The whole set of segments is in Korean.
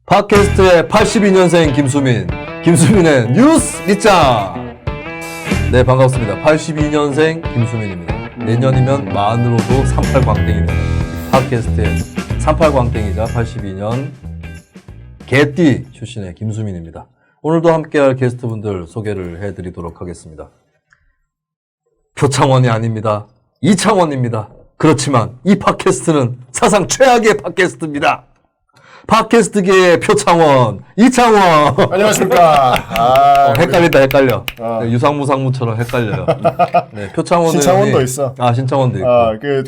팟캐스트의 82년생 김수민의 뉴스 밑장. 네, 반갑습니다. 82년생 김수민입니다. 내년이면 만으로도 38광땡입니다. 팟캐스트의 38광땡이자 82년 개띠 출신의 김수민입니다. 오늘도 함께할 게스트분들 소개를 해드리도록 하겠습니다. 표창원이 아닙니다. 이창원입니다. 그렇지만 이 팟캐스트는 사상 최악의 팟캐스트입니다. 팟캐스트계의 표창원, 이창원. 안녕하십니까. 헷갈려. 네, 유상무상무처럼 헷갈려요. 네, 표창원 신창원도 의원이, 있어. 신창원도 있고.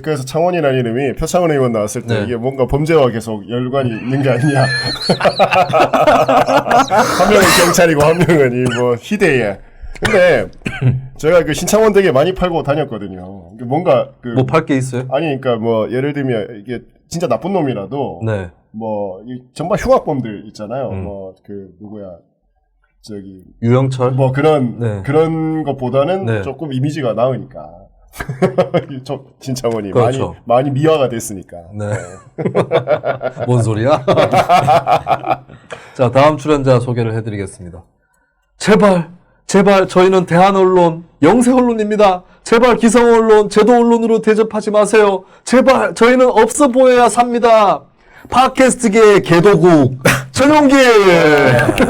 그래서 창원이라는 이름이 표창원 의원 나왔을 때 네. 이게 뭔가 범죄와 계속 연관이 있는 게 아니냐. 한 명은 경찰이고 한 명은 뭐 희대에. 근데 제가 그 신창원 되게 많이 팔고 다녔거든요. 뭔가 뭐 팔 게 있어요? 아니 그러니까 뭐 예를 들면 이게 진짜 나쁜 놈이라도 네. 뭐 정말 흉악범들 있잖아요. 뭐 누구야 유영철? 뭐 그런 네. 그런 것보다는 네. 조금 이미지가 나으니까. 신창원이 그렇죠. 많이 미화가 됐으니까. 네. 뭔 소리야? 자, 다음 출연자 소개를 해드리겠습니다. 제발 저희는 대한언론, 영세언론입니다. 제발 기성언론, 제도언론으로 대접하지 마세요. 제발 저희는 없어 보여야 삽니다. 팟캐스트계의 개도국 전용길.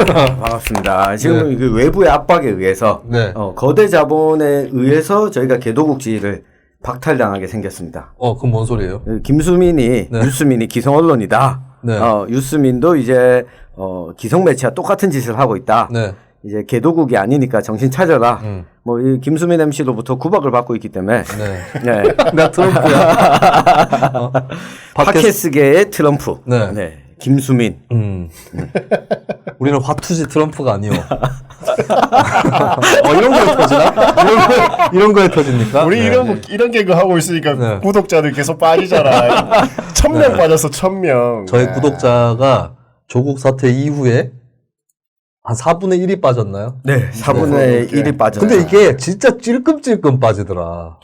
반갑습니다. 지금 그 외부의 압박에 의해서 네. 거대 자본에 의해서 저희가 개도국지를 박탈당하게 생겼습니다. 그럼 뭔 소리예요? 김수민이 유수민이 기성언론이다. 네. 유수민도 이제 기성 매체와 똑같은 짓을 하고 있다. 네. 이제 개도국이 아니니까 정신 차려라. 뭐 이 김수민 MC로부터 구박을 받고 있기 때문에 네. 네. 나 트럼프야. 팟캐스트계의 트럼프. 네. 김수민. 우리는 화투지 트럼프가 아니요. 이런 거에 터지나? 이런 거에 터집니까? 우리 네. 이런 개그 하고 있으니까 네. 구독자들 계속 빠지잖아. 1000명 빠졌어, 1000명. 저희 구독자가 조국 사태 이후에 한 4분의 1이 빠졌나요? 네. 4분의 1이 빠져. 근데 이게 진짜 찔끔찔끔 빠지더라.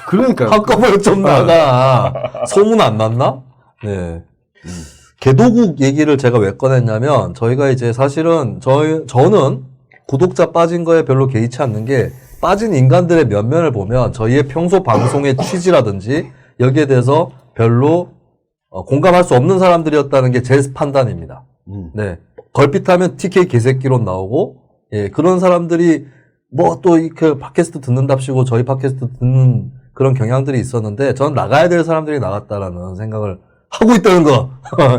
그러니까 한꺼번에 좀 나가. 소문 안 났나? 네. 개도국 얘기를 제가 왜 꺼냈냐면, 저희가 이제 사실은, 저는 구독자 빠진 거에 별로 개의치 않는 게, 빠진 인간들의 면면을 보면, 저희의 평소 방송의 취지라든지, 여기에 대해서 별로, 공감할 수 없는 사람들이었다는 게 제 판단입니다. 네. 걸핏하면 TK 개새끼로 나오고, 예, 그런 사람들이, 뭐 또 이렇게 팟캐스트 듣는답시고, 저희 팟캐스트 듣는 그런 경향들이 있었는데, 전 나가야 될 사람들이 나갔다라는 생각을 하고 있다는 거.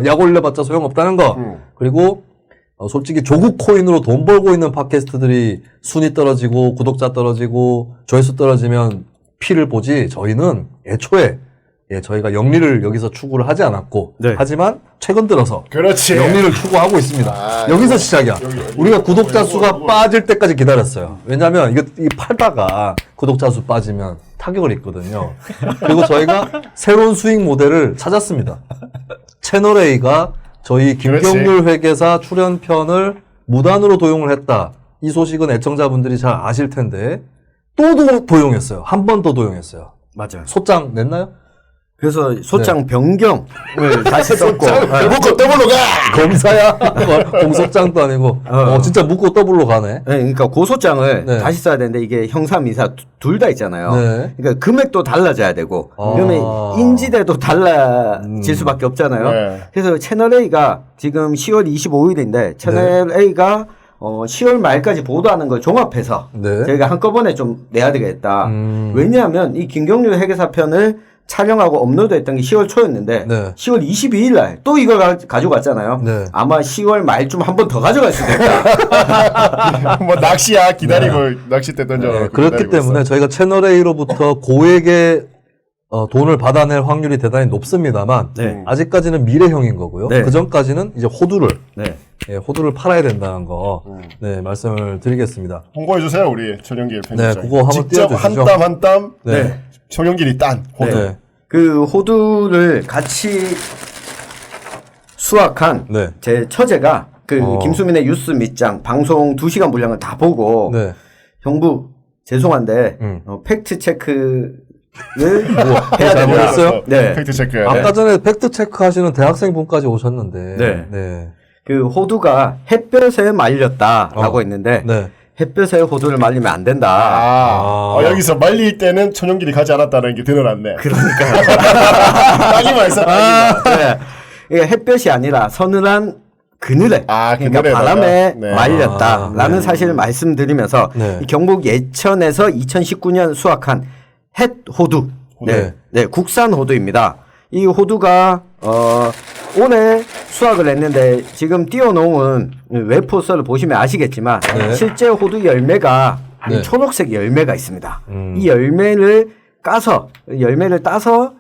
약 올려봤자 소용없다는 거. 그리고 솔직히 조국 코인으로 돈 벌고 있는 팟캐스트들이 순위 떨어지고 구독자 떨어지고 조회수 떨어지면 피를 보지, 저희는 애초에 저희가 영리를 여기서 추구를 하지 않았고, 네. 하지만 최근 들어서 그렇지. 영리를 추구하고 있습니다. 여기서 시작이야. 우리가 구독자 수가 빠질 때까지 기다렸어요. 왜냐면 이 팔다가 구독자 수 빠지면 타격을 입거든요. 그리고 저희가 새로운 수익 모델을 찾았습니다. 채널A가 저희 김경률 회계사 출연편을 무단으로 도용을 했다. 이 소식은 애청자분들이 잘 아실 텐데, 또 도용했어요. 한 번 더 도용했어요. 맞아요. 소장 냈나요? 그래서 소장 변경을 다시 썼고 묶고 더블로 가! 검사야. 공소장도 아니고. 진짜 묻고 더블로 가네. 네, 그러니까 고소장을 네. 다시 써야 되는데 이게 형사 민사 둘 다 있잖아요. 네. 그러니까 금액도 달라져야 되고 그러면 인지대도 달라질 수밖에 없잖아요. 네. 그래서 채널 A가 지금 10월 25일인데 채널 A가 10월 말까지 보도하는 걸 종합해서 네. 저희가 한꺼번에 좀 내야 되겠다. 왜냐하면 이 김경률 회계사 편을 촬영하고 업로드했던 게 10월 초였는데 네. 10월 22일 날 또 이걸 가져갔잖아요. 네. 아마 10월 말쯤 한 번 더 가져갈 수도 있다. 뭐 낚시야 기다리고 낚싯대 던져. 네, 그렇기 때문에 저희가 채널A로부터 고액의 돈을 받아낼 확률이 대단히 높습니다만, 네. 아직까지는 미래형인 거고요. 네. 그 전까지는 이제 호두를 네. 팔아야 된다는 거, 말씀을 드리겠습니다. 홍보해 주세요, 우리 전용길 편집장. 네, 그거 한번 직접 띄워주시죠. 한 땀 한 땀. 네. 전용길이 딴 호두. 네. 그 호두를 같이 수확한 네. 제 처제가 김수민의 뉴스 밑장 방송 2시간 분량을 다 보고 네. 형부 죄송한데 팩트 체크를 해야 잘못 된다. 했어요? 네. 팩트 체크. 아까 전에 팩트 체크 하시는 대학생 분까지 오셨는데. 네. 네. 그 호두가 햇볕에 말렸다라고 했는데 네. 햇볕에 호두를 말리면 안 된다. 여기서 말릴 때는 천연길이 가지 않았다는 게 드러났네. 그러니까 따기만 있어, 따기만. 네. 이게 햇볕이 아니라 서늘한 그늘에 그러니까 그늘에다가. 바람에 네. 말렸다라는 사실을 말씀드리면서 네. 이 경북 예천에서 2019년 수확한 햇 호두, 네. 네, 국산 호두입니다. 이 호두가 올해 수확을 했는데 지금 띄워놓은 웹포스터를 보시면 아시겠지만 네. 실제 호두 열매가 네. 초록색 열매가 있습니다. 이 열매를 따서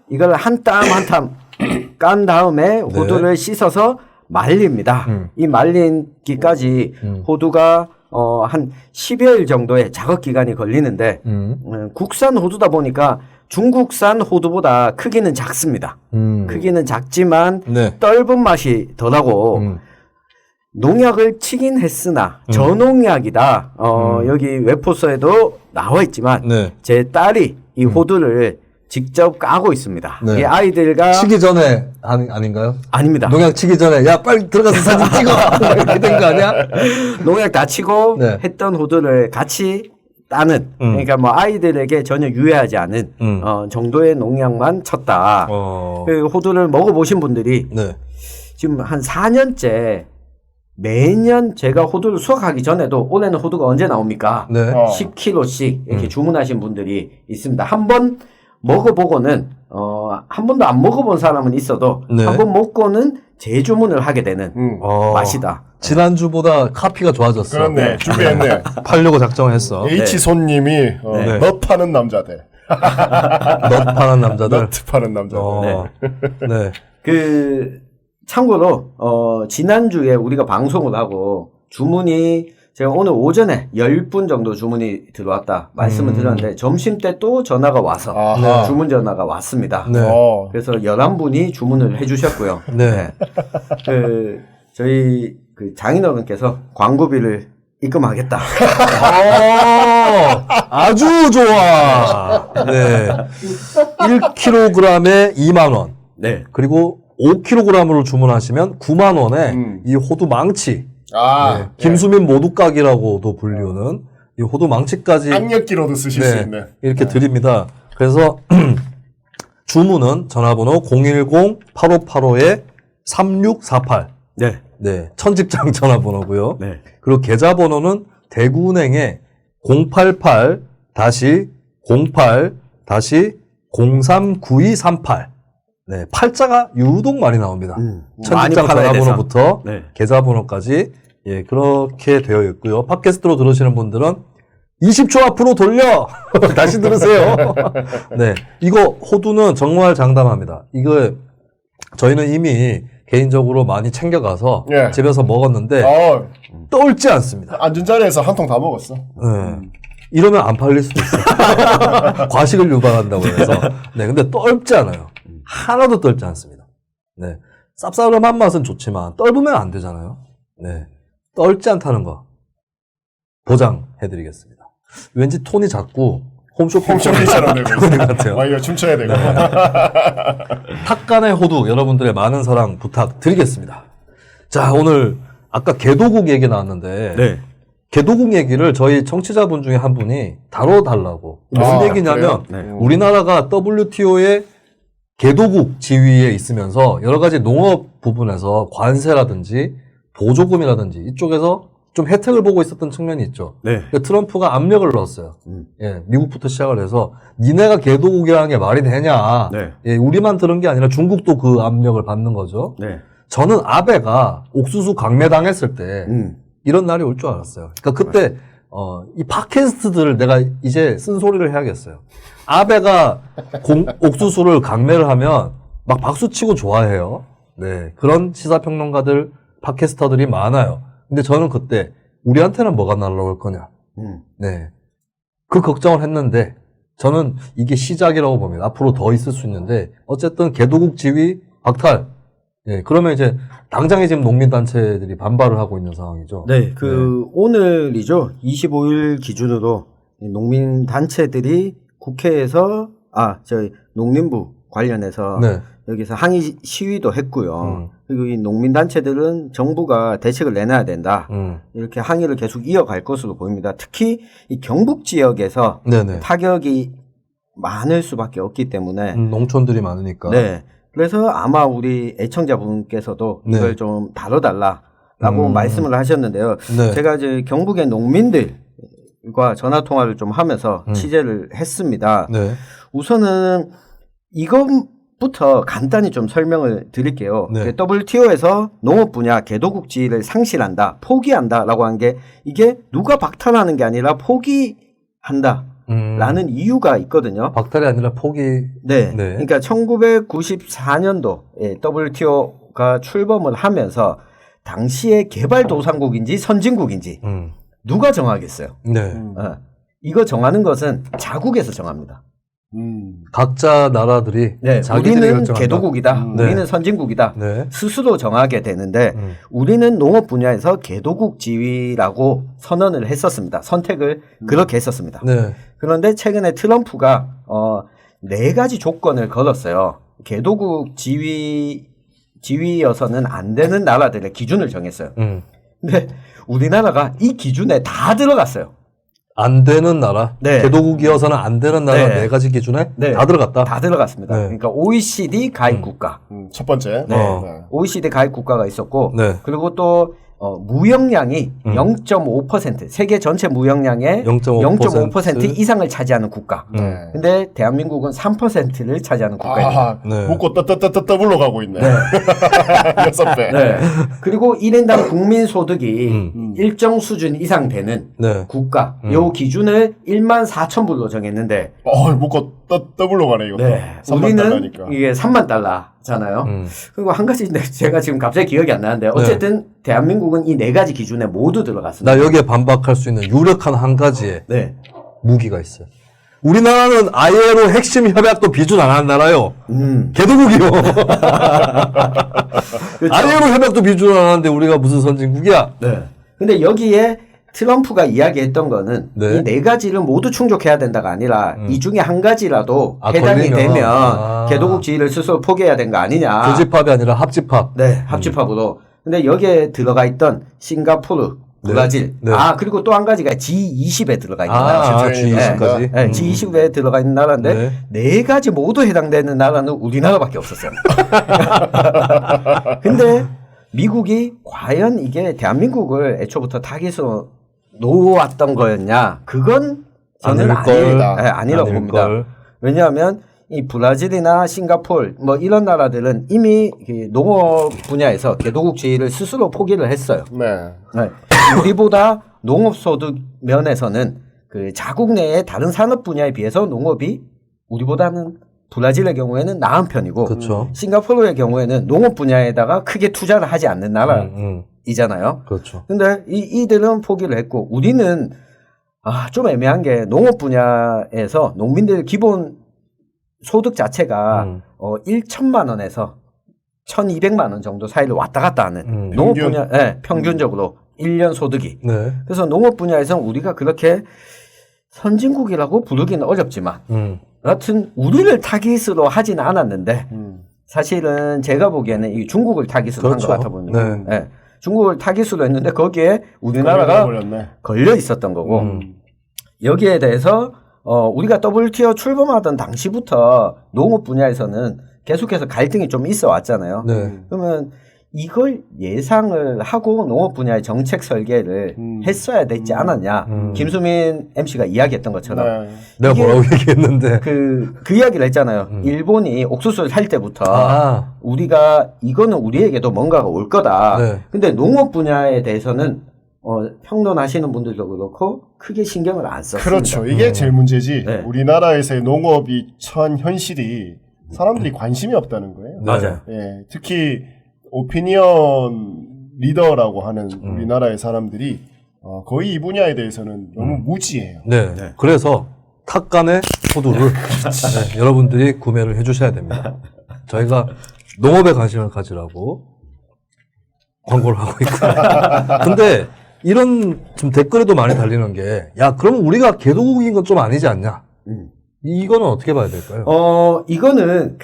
이걸 한 땀 한 땀 깐 다음에 호두를 씻어서 말립니다. 이 말린기까지 호두가 한 10여일 정도의 작업 기간이 걸리는데 국산 호두다 보니까 중국산 호두보다 크기는 작습니다. 크기는 작지만 네. 떫은 맛이 덜하고 농약을 치긴 했으나 저농약이다. 여기 웹포스에도 나와 있지만 네. 제 딸이 이 호두를 직접 까고 있습니다. 네. 이 아이들과 치기 전에 아닌가요? 아닙니다. 농약 치기 전에 야 빨리 들어가서 사진 찍어 이렇게 된 거 아니야? 농약 다 치고 네. 했던 호두를 같이 따는 그러니까 뭐 아이들에게 전혀 유해하지 않은 정도의 농약만 쳤다. 그 호두를 먹어보신 분들이 네. 지금 한 4년째 매년 제가 호두를 수확하기 전에도 올해는 호두가 언제 나옵니까? 네. 10kg씩 이렇게 주문하신 분들이 있습니다. 한번 먹어보고는 한 번도 안 먹어본 사람은 있어도 네. 한 번 먹고는 재주문을 하게 되는 맛이다. 지난주보다 카피가 좋아졌어. 그렇네. 준비했네. 팔려고 작정했어. H 손님이 네. 넛 파는 남자들. 넛 파는 남자들. 넛 파는 남자들. 네. 그 참고로 지난주에 우리가 방송을 하고 주문이 제가 오늘 오전에 10분 정도 주문이 들어왔다 말씀을 드렸는데 점심때 또 전화가 와서 아하. 주문 전화가 왔습니다. 네. 그래서 11분이 주문을 해주셨고요. 네. 저희 그 장인어른께서 광고비를 입금하겠다. 아주 좋아. 네. 1kg에 2만 원. 네. 그리고 5kg으로 주문하시면 9만 원에 이 호두 망치. 네. 김수민 모두각이라고도 불리우는 이 호두 망치까지 악력기로도 쓰실 수 있는. 이렇게 드립니다. 그래서 주문은 전화번호 010-8585-3648. 네. 네. 천직장 전화번호고요. 네. 그리고 계좌번호는 대구은행에 088-08-039238. 네. 팔자가 유독 많이 나옵니다. 천직장 많이 팔아야 전화번호부터 네. 계좌번호까지 예, 그렇게 되어 있고요. 팟캐스트로 들으시는 분들은 20초 앞으로 돌려! 다시 들으세요. 네. 이거 호두는 정말 장담합니다. 이거 저희는 이미 개인적으로 많이 챙겨가서 예. 집에서 먹었는데 떨지 않습니다. 앉은 자리에서 한 통 다 먹었어. 네. 이러면 안 팔릴 수도 있어요. 과식을 유발한다고 해서. 네. 근데 떨지 않아요. 하나도 떨지 않습니다. 네. 쌉싸름한 맛은 좋지만 떨면 안 되잖아요. 네. 떨지 않다는 거 보장해드리겠습니다. 왠지 톤이 작고 홈쇼핑처럼 되고 있어. 것 같아요. 이거 춤춰야 되고. 탁간의 호두 여러분들의 많은 사랑 부탁드리겠습니다. 자, 오늘 아까 개도국 얘기 나왔는데 네. 개도국 얘기를 저희 청취자분 중에 한 분이 다뤄달라고. 무슨 얘기냐면 그래요? 네. 우리나라가 WTO의 개도국 지위에 있으면서 여러 가지 농업 부분에서 관세라든지 보조금이라든지 이쪽에서 좀 혜택을 보고 있었던 측면이 있죠. 네. 그러니까 트럼프가 압력을 넣었어요. 예, 미국부터 시작을 해서 니네가 개도국이라는 게 말이 되냐. 네. 예, 우리만 들은 게 아니라 중국도 그 압력을 받는 거죠. 네. 저는 아베가 옥수수 강매당했을 때 이런 날이 올 줄 알았어요. 그러니까 그때 이 팟캐스트들을 내가 이제 쓴소리를 해야겠어요. 아베가 옥수수를 강매를 하면 막 박수치고 좋아해요. 네, 그런 시사평론가들 팟캐스터들이 많아요. 근데 저는 그때 우리한테는 뭐가 날라올 거냐. 네. 그 걱정을 했는데 저는 이게 시작이라고 봅니다. 앞으로 더 있을 수 있는데 어쨌든 개도국 지위 박탈. 네. 그러면 이제 당장에 지금 농민단체들이 반발을 하고 있는 상황이죠. 네. 오늘이죠. 25일 기준으로 농민단체들이 국회에서 저희 농림부 관련해서 네. 여기서 항의 시위도 했고요. 그리고 이 농민단체들은 정부가 대책을 내놔야 된다. 이렇게 항의를 계속 이어갈 것으로 보입니다. 특히 이 경북 지역에서 네네. 타격이 많을 수밖에 없기 때문에 농촌들이 많으니까. 네. 그래서 아마 우리 애청자분께서도 네. 이걸 좀 다뤄달라라고 말씀을 하셨는데요. 네. 제가 이제 경북의 농민들과 전화 통화를 좀 하면서 취재를 했습니다. 네. 우선은 이것부터 간단히 좀 설명을 드릴게요. 네. WTO에서 농업 분야 개도국 지위를 상실한다, 포기한다라고 한 게 이게 누가 박탈하는 게 아니라 포기한다. 라는 이유가 있거든요. 박탈이 아니라 포기. 네. 네. 그러니까 1994년도에 WTO가 출범을 하면서 당시에 개발도상국인지 선진국인지 누가 정하겠어요? 네. 이거 정하는 것은 자국에서 정합니다. 각자 나라들이 네, 자기들이 우리는 결정한다. 개도국이다. 네. 우리는 선진국이다. 네. 스스로 정하게 되는데 우리는 농업 분야에서 개도국 지위라고 선언을 했었습니다. 선택을 그렇게 했었습니다. 네. 그런데 최근에 트럼프가 4가지 조건을 걸었어요. 개도국 지위여서는 안 되는 나라들의 기준을 정했어요. 근데 우리나라가 이 기준에 다 들어갔어요. 안 되는 나라. 네. 개도국이어서는 안 되는 나라 네. 4가지 기준에 네. 다 들어갔다. 다 들어갔습니다. 네. 그러니까 OECD 가입 국가. 첫 번째. 네. OECD 가입 국가가 있었고, 네. 그리고 또 무역량이 0.5%, 세계 전체 무역량의 0.5% 이상을 차지하는 국가. 네. 근데 대한민국은 3%를 차지하는 국가입니다. 아, 네. 묶고 더블로 가고 있네. 네. 6배. 네. 그리고 1인당 국민 소득이 일정 수준 이상 되는 네. 국가, 요 기준을 14,000불로 정했는데, 묶고 더블로 가네, 이거. 네. 3만 우리는 달러니까. 이게 3만 달러잖아요. 그리고 한 가지인데 제가 지금 갑자기 기억이 안 나는데 어쨌든 대한민국은 이 4가지 기준에 모두 들어갔습니다. 나 여기에 반박할 수 있는 유력한 한 가지의 네. 무기가 있어요. 우리나라는 ILO 핵심 협약도 비준 안 하는 나라요. 개도국이요. 그렇죠. ILO 협약도 비준 안 하는데 우리가 무슨 선진국이야? 네. 근데 여기에 트럼프가 이야기했던 거는 네. 이 4가지를 모두 충족해야 된다가 아니라 이 중에 한 가지라도 해당이 걸리면. 되면 개도국 지위를 스스로 포기해야 되는 거 아니냐. 교집합이 아니라 합집합. 네, 합집합으로. 근데 여기에 들어가 있던 싱가포르, 브라질. 네. 그리고 또 한 가지가 G20에 들어가 있는 나라. G20까지. 네, G20에 들어가 있는 나라인데 네 가지 모두 해당되는 나라는 우리나라밖에 없었어요. 근데 미국이 과연 이게 대한민국을 애초부터 타깃으로 놓았던 거였냐? 그건 저는 아니라고 봅니다. 왜냐하면 이 브라질이나 싱가포르 뭐 이런 나라들은 이미 농업 분야에서 개도국 지위를 스스로 포기를 했어요. 네. 네. 우리보다 농업 소득 면에서는 그 자국 내의 다른 산업 분야에 비해서 농업이 우리보다는 브라질의 경우에는 나은 편이고 그렇죠. 싱가포르의 경우에는 농업 분야에다가 크게 투자를 하지 않는 나라이잖아요. 그렇죠. 근데 이들은 포기를 했고 우리는 좀 애매한 게 농업 분야에서 농민들 기본 소득 자체가 1천만 원에서 1,200만 원 정도 사이를 왔다 갔다 하는 농업 분야 평균적으로 1년 소득이. 네. 그래서 농업 분야에서는 우리가 그렇게 선진국이라고 부르기는 어렵지만 여하튼 우리를 타깃으로 하지는 않았는데 사실은 제가 보기에는 이 중국을 타깃으로 한 것 같아 보입니다. 네. 네. 중국을 타깃으로 했는데 거기에 우리나라가 걸려 있었던 거고 여기에 대해서 우리가 WTO 출범하던 당시부터 농업 분야에서는 계속해서 갈등이 좀 있어 왔잖아요. 네. 그러면 이걸 예상을 하고 농업 분야의 정책 설계를 했어야 되지 않았냐. 김수민 MC가 이야기했던 것처럼. 네. 내가 뭐라고 얘기했는데. 그 이야기를 했잖아요. 일본이 옥수수를 살 때부터 우리가 이거는 우리에게도 뭔가가 올 거다. 네. 근데 농업 분야에 대해서는 평론하시는 분들도 그렇고 크게 신경을 안 썼습니다. 그렇죠. 이게 제일 문제지. 네. 우리나라에서의 농업이 처한 현실이 사람들이 관심이 없다는 거예요. 맞아요. 예, 특히 오피니언 리더라고 하는 우리나라의 사람들이 거의 이 분야에 대해서는 너무 무지해요. 네. 그래서 탁간의 호두를 네, 여러분들이 구매를 해주셔야 됩니다. 저희가 농업에 관심을 가지라고 광고를 하고 있고요. 근데 이런 좀 댓글에도 많이 달리는 게, 야, 그럼 우리가 개도국인 건 좀 아니지 않냐? 이거는 어떻게 봐야 될까요? 이거는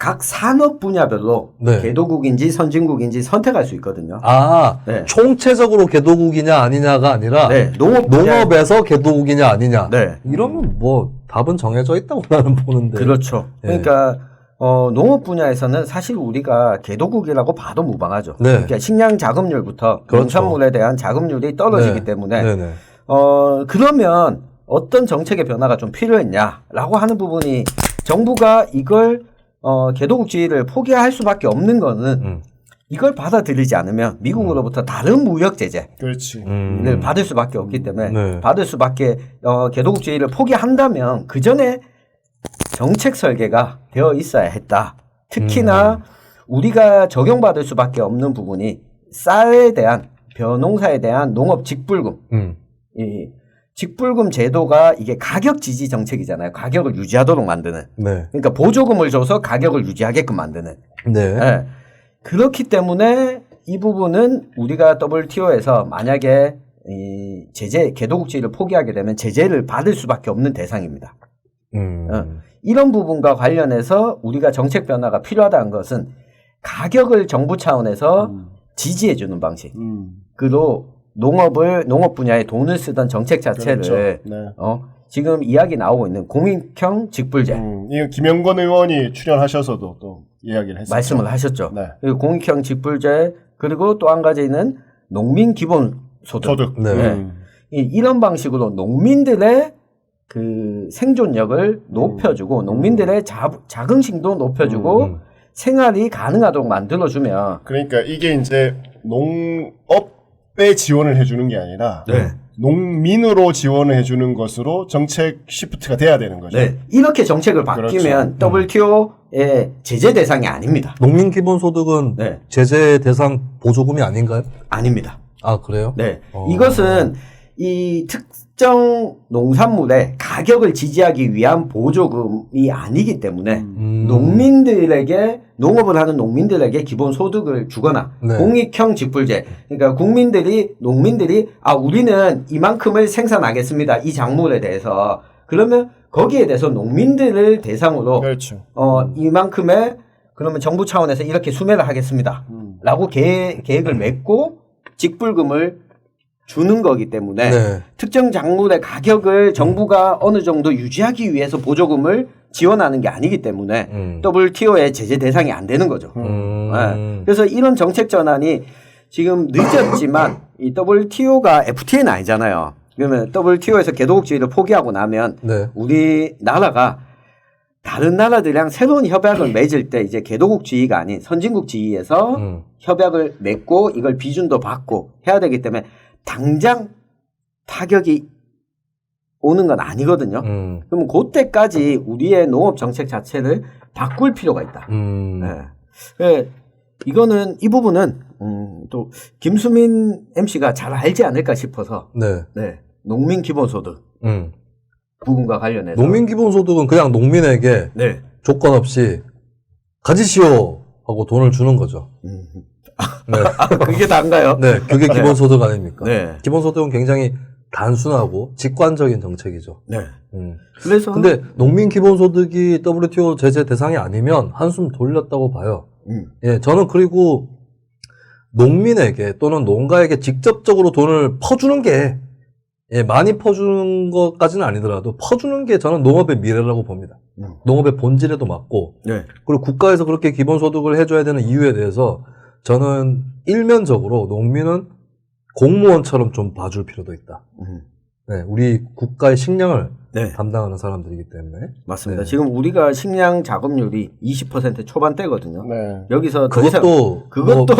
각 산업 분야별로 네. 개도국인지 선진국인지 선택할 수 있거든요. 네. 총체적으로 개도국이냐 아니냐가 아니라 네, 농업에서 개도국이냐 아니냐. 네. 이러면 뭐 답은 정해져 있다고 나는 보는데. 그렇죠. 네. 그러니까 농업 분야에서는 사실 우리가 개도국이라고 봐도 무방하죠. 네. 그러니까 식량 자급률부터 그렇죠. 농산물에 대한 자급률이 떨어지기 네. 때문에 네네. 그러면 어떤 정책의 변화가 좀 필요했냐라고 하는 부분이 정부가 이걸 개도국주의를 포기할 수밖에 없는 거는 이걸 받아들이지 않으면 미국으로부터 다른 무역 제재를 그렇지. 받을 수밖에 없기 때문에 네. 받을 수밖에 개도국주의를 포기한다면 그 전에 정책 설계가 되어 있어야 했다. 특히나 우리가 적용받을 수밖에 없는 부분이 쌀에 대한 벼농사에 대한 농업 직불금 이 직불금 제도가 이게 가격 지지 정책이잖아요. 가격을 유지하도록 만드는. 네. 그러니까 보조금을 줘서 가격을 유지하게끔 만드는. 네. 네. 그렇기 때문에 이 부분은 우리가 WTO에서 만약에 이 제재 개도국주의를 포기하게 되면 제재를 받을 수밖에 없는 대상입니다. 이런 부분과 관련해서 우리가 정책 변화가 필요하다는 것은 가격을 정부 차원에서 지지해 주는 방식. 그리고 농업 분야에 돈을 쓰던 정책 자체를 그렇죠. 네. 지금 이야기 나오고 있는 공익형 직불제 이거 김영건 의원이 출연하셔서도 또 이야기를 했었죠. 말씀을 하셨죠. 네. 그리고 공익형 직불제 그리고 또 한 가지는 농민 기본 소득. 네. 이런 방식으로 농민들의 그 생존력을 높여주고 농민들의 자긍심도 높여주고 생활이 가능하도록 만들어주면 그러니까 이게 이제 농업에 지원을 해주는 게 아니라 농민으로 지원을 해주는 것으로 정책 시프트가 돼야 되는 거죠. 네. 이렇게 정책을 바뀌면 WTO의 제재 대상이 아닙니다. 농민 기본소득은 네. 제재 대상 보조금이 아닌가요? 아닙니다. 아 그래요? 네. 이것은 이 특정 농산물의 가격을 지지하기 위한 보조금이 아니기 때문에 농민들에게 농업을 하는 농민들에게 기본 소득을 주거나 네. 공익형 직불제 그러니까 농민들이 우리는 이만큼을 생산하겠습니다. 이 작물에 대해서 그러면 거기에 대해서 농민들을 대상으로 그렇죠. 이만큼의 그러면 정부 차원에서 이렇게 수매를 하겠습니다. 라고 계획을 맺고 직불금을 주는 거기 때문에 네. 특정 작물의 가격을 정부가 어느 정도 유지하기 위해서 보조금을 지원하는 게 아니기 때문에 WTO의 제재 대상이 안 되는 거죠. 네. 그래서 이런 정책 전환이 지금 늦었지만 이 WTO가 FTA는 아니잖아요. 그러면 WTO에서 개도국주의를 포기하고 나면 네. 우리나라가 다른 나라들이랑 새로운 협약을 맺을 때 이제 개도국주의가 아닌 선진국주의에서 협약을 맺고 이걸 비준도 받고 해야 되기 때문에 당장 타격이 오는 건 아니거든요. 그럼 그때까지 우리의 농업 정책 자체를 바꿀 필요가 있다. 네. 이거는 이 부분은 또 김수민 MC가 잘 알지 않을까 싶어서 네. 농민 기본소득 부분과 관련해서 농민 기본소득은 그냥 농민에게 네. 조건 없이 가지시오 하고 돈을 주는 거죠. 네. 그게 다인가요? 네, 그게 기본소득 아닙니까? 네. 기본소득은 굉장히 단순하고 직관적인 정책이죠. 네. 그래서 근데 농민 기본소득이 WTO 제재 대상이 아니면 한숨 돌렸다고 봐요. 예, 저는 그리고 농민에게 또는 농가에게 직접적으로 돈을 퍼주는 게 많이 퍼주는 것까지는 아니더라도 퍼주는 게 저는 농업의 미래라고 봅니다. 농업의 본질에도 맞고 네. 그리고 국가에서 그렇게 기본소득을 해줘야 되는 이유에 대해서 저는 일면적으로 농민은 공무원처럼 좀 봐줄 필요도 있다. 네, 우리 국가의 식량을 담당하는 사람들이기 때문에. 맞습니다. 네. 지금 우리가 식량 자급률이 20% 초반대거든요. 네. 여기서 그것도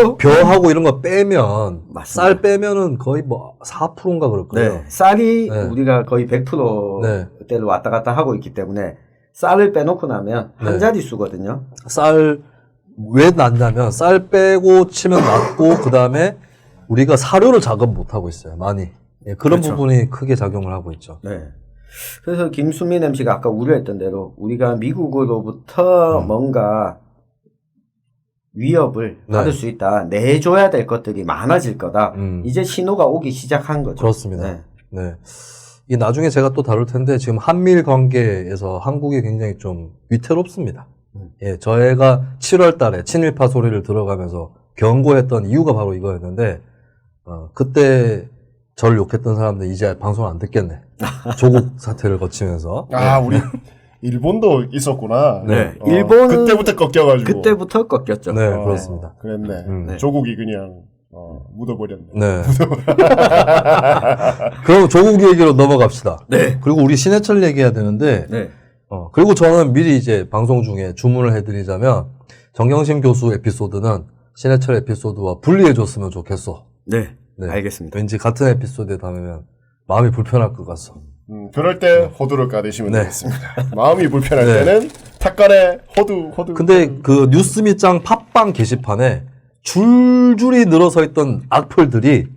뭐 벼하고 이런 거 빼면 맞습니다. 쌀 빼면은 거의 뭐 4%인가 그럴 거예요. 네. 쌀이 네. 우리가 거의 100%대로 왔다 갔다 하고 있기 때문에 쌀을 빼놓고 나면 한 네. 자릿수거든요. 쌀 왜 낮냐면 쌀 빼고 치면 낮고 그다음에 우리가 사료를 작업 못 하고 있어요. 많이. 예, 그런 그렇죠. 부분이 크게 작용을 하고 있죠. 네. 그래서 김수민 MC가 아까 우려했던 대로 우리가 미국으로부터 뭔가 위협을 네. 받을 수 있다. 내줘야 될 것들이 많아질 거다. 이제 신호가 오기 시작한 거죠. 그렇습니다. 네. 네. 이 나중에 제가 또 다룰 텐데 지금 한미일 관계에서 한국이 굉장히 좀 위태롭습니다. 예, 저희가 7월 달에 친일파 소리를 들어가면서 경고했던 이유가 바로 이거였는데, 그때 저를 욕했던 사람들 이제 방송을 안 듣겠네. 조국 사태를 거치면서. 우리 일본도 있었구나. 네. 일본은 그때부터 꺾여가지고. 그때부터 꺾였죠. 네, 그렇습니다. 그랬네. 네. 조국이 그냥 묻어버렸네. 네. 그럼 조국 얘기로 넘어갑시다. 네. 그리고 우리 신해철 얘기해야 되는데, 네. 그리고 저는 미리 이제 방송 중에 주문을 해드리자면, 정경심 교수 에피소드는 신해철 에피소드와 분리해줬으면 좋겠어. 네. 네. 알겠습니다. 왠지 같은 에피소드에 담으면 마음이 불편할 것 같소. 그럴 때 호두를 까드시면 네. 되겠습니다. 마음이 불편할 네. 때는 탁간에 호두. 근데 그 뉴스 밑장 팟빵 게시판에 줄줄이 늘어서 있던 악플들이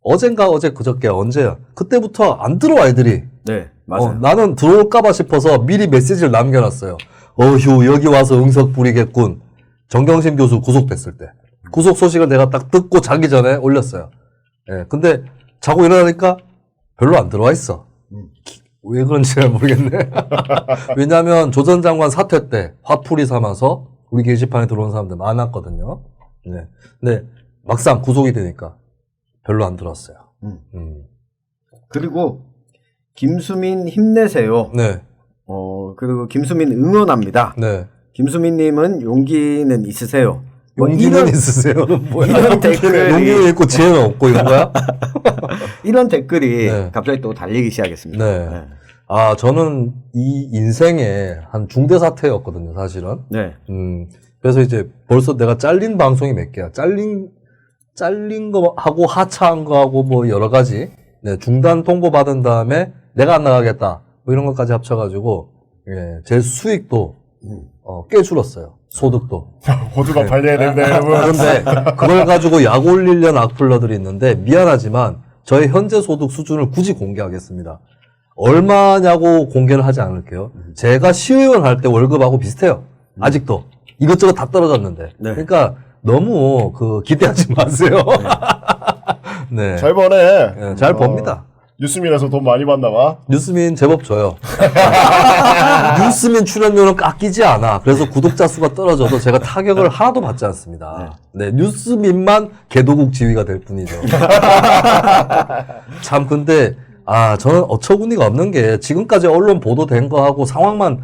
어젠가 어제 그저께 언제야? 그때부터 안 들어와 애들이. 네. 맞아요. 나는 들어올까봐 싶어서 미리 메시지를 남겨놨어요. 어휴 여기 와서 응석 부리겠군. 정경심 교수 구속됐을 때. 구속 소식을 내가 딱 듣고 자기 전에 올렸어요. 예, 근데 자고 일어나니까 별로 안 들어와 있어. 왜 그런지 잘 모르겠네. 왜냐하면 조 전 장관 사퇴 때 화풀이 삼아서 우리 게시판에 들어온 사람들 많았거든요. 네. 근데 막상 구속이 되니까 별로 안 들어왔어요. 그리고 김수민 힘내세요. 네. 그리고 김수민 응원합니다. 네. 김수민님은 용기는 있으세요. 뭐 용기는 있으세요는 뭐야? 이런 댓글이 용기는 있고 지혜는 없고 이런 거야? 이런 댓글이 네. 갑자기 또 달리기 시작했습니다. 네. 저는 이 인생의 한 중대 사태였거든요, 사실은. 네. 그래서 이제 벌써 내가 잘린 방송이 몇 개야. 잘린 거 하고 하차한 거 하고 뭐 여러 가지. 네, 중단 통보 받은 다음에 내가 안 나가겠다. 뭐 이런 것까지 합쳐가지고, 예, 제 수익도, 꽤 줄었어요. 소득도. 호두가 팔려야 된다, 여러분. 그런데 그걸 가지고 약 올리려는 악플러들이 있는데 미안하지만 저의 현재 소득 수준을 굳이 공개하겠습니다. 얼마냐고 공개를 하지 않을게요. 제가 시의원 할 때 월급하고 비슷해요. 아직도. 이것저것 다 떨어졌는데. 네. 그러니까 너무 기대하지 마세요. 네. 잘 버네. 네, 잘 봅니다. 뉴스민에서 돈 많이 받나 봐. 뉴스민 제법 줘요. 뉴스민 출연료는 깎이지 않아. 그래서 구독자 수가 떨어져도 제가 타격을 하나도 받지 않습니다. 네, 뉴스민만 개도국 지위가 될 뿐이죠. 참 근데 저는 어처구니가 없는 게 지금까지 언론 보도된 거하고 상황만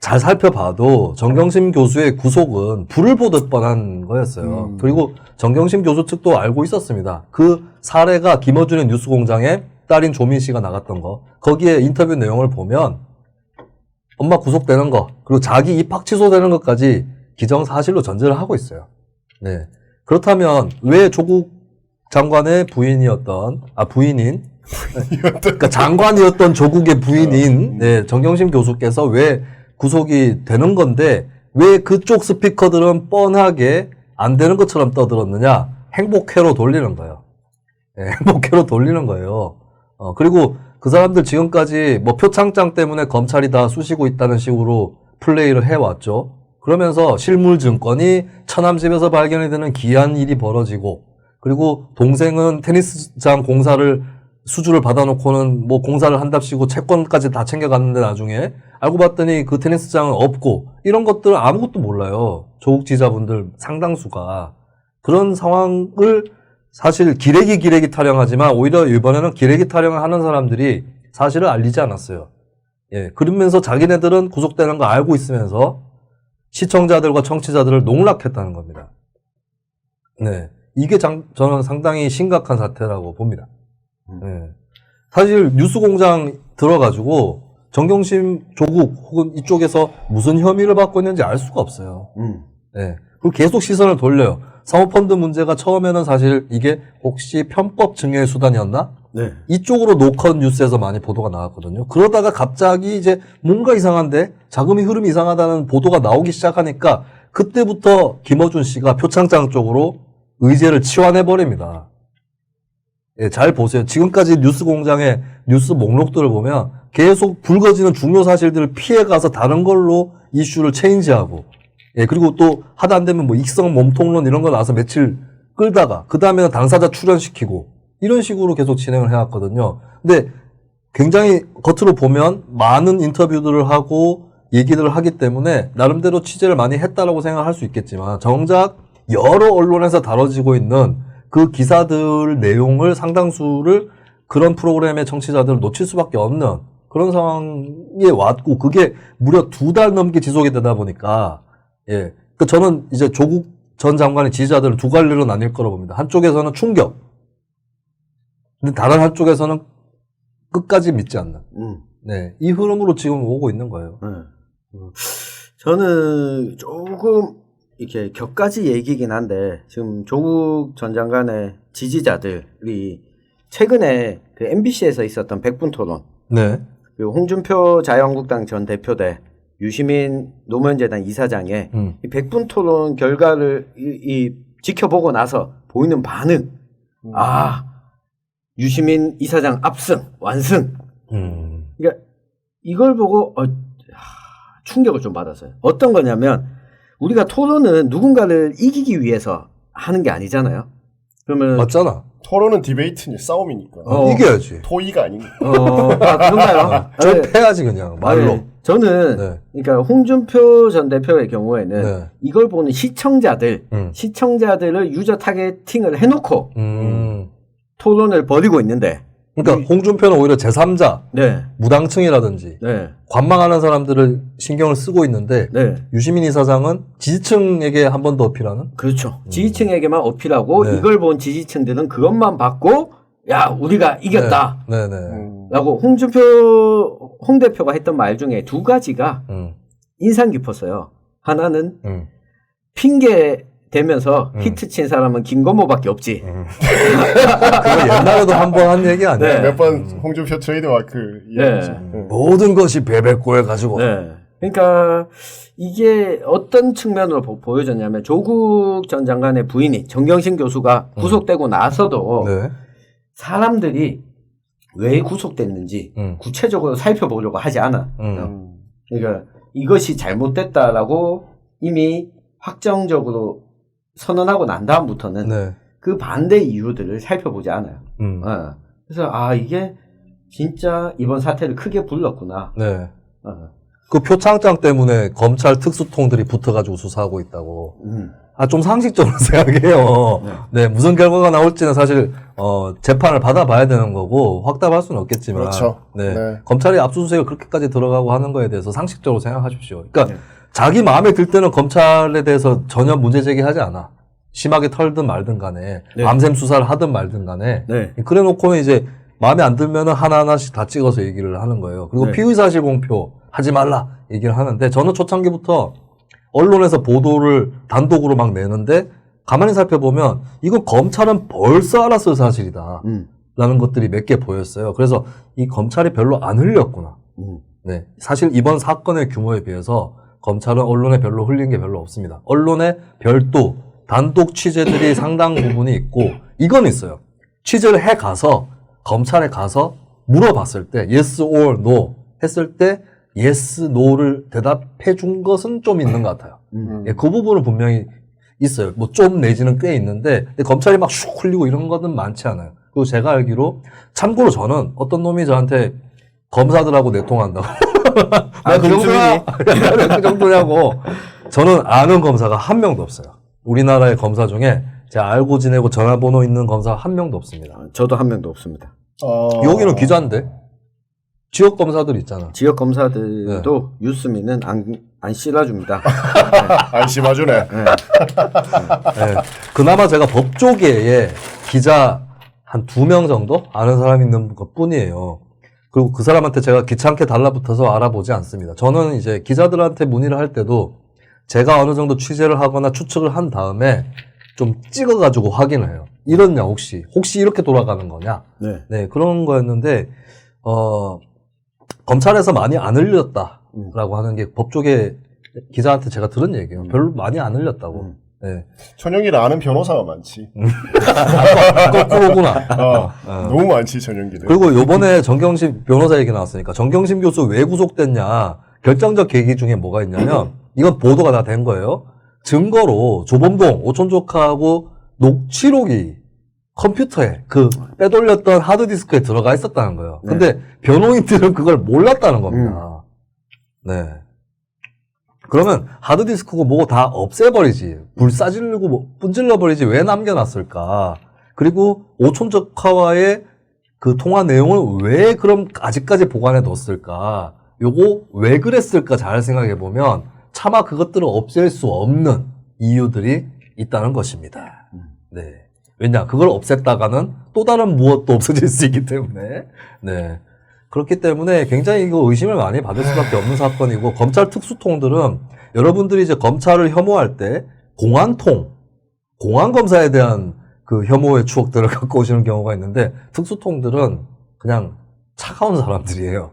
잘 살펴봐도 정경심 교수의 구속은 불을 보듯 뻔한 거였어요. 그리고 정경심 교수 측도 알고 있었습니다. 그 사례가 김어준의 뉴스공장에 딸인 조민 씨가 나갔던 거. 거기에 인터뷰 내용을 보면 엄마 구속되는 거 그리고 자기 입학 취소되는 것까지 기정사실로 전제를 하고 있어요. 네. 그렇다면 왜 조국 장관의 부인인 그러니까 장관이었던 조국의 부인인 네, 정경심 교수께서 왜 구속이 되는 건데 왜 그쪽 스피커들은 뻔하게 안 되는 것처럼 떠들었느냐? 행복회로 돌리는 거예요. 네, 행복회로 돌리는 거예요. 그리고 그 사람들 지금까지 뭐 표창장 때문에 검찰이 다 쑤시고 있다는 식으로 플레이를 해왔죠. 그러면서 실물증권이 처남집에서 발견이 되는 기이한 일이 벌어지고, 그리고 동생은 테니스장 수주를 받아놓고는 뭐 공사를 한답시고 채권까지 다 챙겨갔는데 나중에 알고 봤더니 그 테니스장은 없고, 이런 것들 아무것도 몰라요. 조국 지자분들 상당수가. 그런 상황을 사실 기레기 타령하지만 오히려 이번에는 기레기 타령을 하는 사람들이 사실을 알리지 않았어요. 예, 그러면서 자기네들은 구속되는 거 알고 있으면서 시청자들과 청취자들을 농락했다는 겁니다. 네, 이게 저는 상당히 심각한 사태라고 봅니다. 네. 사실 뉴스공장 들어가지고 정경심, 조국 혹은 이쪽에서 무슨 혐의를 받고 있는지 알 수가 없어요. 네. 그리고 계속 시선을 돌려요. 사모펀드 문제가 처음에는 사실 이게 혹시 편법 증여의 수단이었나? 네. 이쪽으로 노컷 뉴스에서 많이 보도가 나왔거든요. 그러다가 갑자기 이제 뭔가 이상한데 자금의 흐름이 이상하다는 보도가 나오기 시작하니까 그때부터 김어준 씨가 표창장 쪽으로 의제를 치환해버립니다. 예, 잘 보세요. 지금까지 뉴스공장의 뉴스 목록들을 보면 계속 불거지는 중요 사실들을 피해가서 다른 걸로 이슈를 체인지하고, 예, 그리고 또 하다 안 되면 뭐 익성 몸통론 이런 거 나와서 며칠 끌다가 그 다음에는 당사자 출연시키고 이런 식으로 계속 진행을 해왔거든요. 근데 굉장히 겉으로 보면 많은 인터뷰들을 하고 얘기를 하기 때문에 나름대로 취재를 많이 했다라고 생각할 수 있겠지만 정작 여러 언론에서 다뤄지고 있는 그 기사들 내용을 상당수를 그런 프로그램의 청취자들을 놓칠 수밖에 없는 그런 상황에 왔고 그게 무려 2달 넘게 지속이 되다 보니까 예. 그 저는 이제 조국 전 장관의 지지자들을 두 갈래로 나뉠 거라고 봅니다. 한쪽에서는 충격. 근데 다른 한쪽에서는 끝까지 믿지 않는. 네. 이 흐름으로 지금 오고 있는 거예요. 저는 조금 이렇게 격가지 얘기긴 한데 지금 조국 전 장관의 지지자들이 최근에 그 MBC에서 있었던 백분 토론, 네. 그 홍준표 자유한국당 전 대표 대 유시민 노무현재단 이사장의 이 백분 토론 결과를 이 지켜보고 나서 보이는 반응, 아 유시민 이사장 압승, 완승. 그러니까 이걸 보고 충격을 좀 받았어요. 어떤 거냐면 우리가 토론은 누군가를 이기기 위해서 하는 게 아니잖아요. 그러면 맞잖아. 토론은 디베이트니 싸움이니까. 이겨야지. 토의가 아닙니다. 그런가요? 좀 패야지 그냥 말로. 아니, 저는 네. 그러니까 홍준표 전 대표의 경우에는 네. 이걸 보는 시청자들을 유저 타겟팅을 해놓고 토론을 벌이고 있는데. 그러니까 홍준표는 오히려 제3자, 네. 무당층이라든지 네. 관망하는 사람들을 신경을 쓰고 있는데 네. 유시민 이사장은 지지층에게 한 번 더 어필하는? 그렇죠. 지지층에게만 어필하고 네. 이걸 본 지지층들은 그것만 받고 야 우리가 이겼다. 네네. 라고 홍 대표가 했던 말 중에 두 가지가 인상 깊었어요. 하나는 핑계 대면서 히트 친 사람은 김건모밖에 없지. 그거 옛날에도 한 번 한 얘기 아니야? 네. 몇 번 홍준표 트레이드마크 이야기죠. 모든 것이 베베꼬에 가지고. 네. 그러니까 이게 어떤 측면으로 보여졌냐면 조국 전 장관의 부인이 정경심 교수가 구속되고 나서도 네. 사람들이 왜 구속됐는지 구체적으로 살펴보려고 하지 않아. 그러니까 이것이 잘못됐다라고 이미 확정적으로 선언하고 난 다음부터는 네. 그 반대 이유들을 살펴보지 않아요. 그래서 이게 진짜 이번 사태를 크게 불렀구나. 네. 그 표창장 때문에 검찰 특수통들이 붙어가지고 수사하고 있다고. 좀 상식적으로 생각해요. 네, 무슨 결과가 나올지는 사실, 재판을 받아봐야 되는 거고, 확답할 수는 없겠지만. 그렇죠. 네. 네. 검찰이 압수수색을 그렇게까지 들어가고 하는 거에 대해서 상식적으로 생각하십시오. 그러니까, 자기 마음에 들 때는 검찰에 대해서 전혀 문제 제기하지 않아. 심하게 털든 말든 간에, 네. 밤샘 수사를 하든 말든 간에. 네. 그래 놓고는 이제, 마음에 안 들면은 하나하나씩 다 찍어서 얘기를 하는 거예요. 그리고 네. 피의사실 공표 하지 말라 얘기를 하는데, 저는 초창기부터 언론에서 보도를 단독으로 막 내는데 가만히 살펴보면 이거 검찰은 벌써 알았을 사실이다 라는 것들이 몇 개 보였어요. 그래서 이 검찰이 별로 안 흘렸구나. 네, 사실 이번 사건의 규모에 비해서 검찰은 언론에 별로 흘린 게 별로 없습니다. 언론에 별도 단독 취재들이 상당 부분이 있고 이건 있어요. 취재를 해 가서 검찰에 가서 물어봤을 때 yes or no 했을 때 yes, no를 대답해 준 것은 좀 있는 것 같아요. 예, 그 부분은 분명히 있어요. 뭐 좀 내지는 꽤 있는데, 근데 검찰이 막 슉 흘리고 이런 것은 많지 않아요. 그리고 제가 알기로, 참고로 저는 어떤 놈이 저한테 검사들하고 내통한다고. 그 정도야? 그 정도냐고. 저는 아는 검사가 한 명도 없어요. 우리나라의 검사 중에 제가 알고 지내고 전화번호 있는 검사 한 명도 없습니다. 저도 한 명도 없습니다. 여기는 기자인데? 지역 검사들 있잖아. 지역 검사들도 유스민은 안 씌워줍니다. 안 씹어주네. 네. 그나마 제가 법조계에 기자 한 2명 정도 아는 사람이 있는 것 뿐이에요. 그리고 그 사람한테 제가 귀찮게 달라붙어서 알아보지 않습니다. 저는 이제 기자들한테 문의를 할 때도 제가 어느 정도 취재를 하거나 추측을 한 다음에 좀 찍어가지고 확인을 해요. 이렇냐, 혹시 이렇게 돌아가는 거냐? 네. 네, 그런 거였는데, 검찰에서 많이 안 흘렸다라고 하는 게 법조계 기자한테 제가 들은 얘기예요. 별로 많이 안 흘렸다고. 네. 전용기를 아는 변호사가 많지. 거꾸로구나. 너무 많지, 전용기를. 그리고 요번에 정경심 변호사 얘기 나왔으니까 정경심 교수 왜 구속됐냐 결정적 계기 중에 뭐가 있냐면 이건 보도가 다 된 거예요. 증거로 조범동 오촌조카하고 녹취록이 컴퓨터에 그 빼돌렸던 하드디스크에 들어가 있었다는 거예요. 근데 변호인들은 그걸 몰랐다는 겁니다. 네. 그러면 하드디스크고 뭐고 다 없애버리지. 불 싸지르고 뭐 분질러버리지. 왜 남겨놨을까? 그리고 오촌적화와의 그 통화 내용을 왜 그럼 아직까지 보관해 뒀을까? 요거 왜 그랬을까? 잘 생각해 보면 차마 그것들을 없앨 수 없는 이유들이 있다는 것입니다. 네. 왜냐? 그걸 없앴다가는 또 다른 무엇도 없어질 수 있기 때문에. 네. 그렇기 때문에 굉장히 이거 의심을 많이 받을 수밖에 없는 사건이고, 검찰 특수통들은 여러분들이 이제 검찰을 혐오할 때 공안 검사에 대한 그 혐오의 추억들을 갖고 오시는 경우가 있는데, 특수통들은 그냥 차가운 사람들이에요.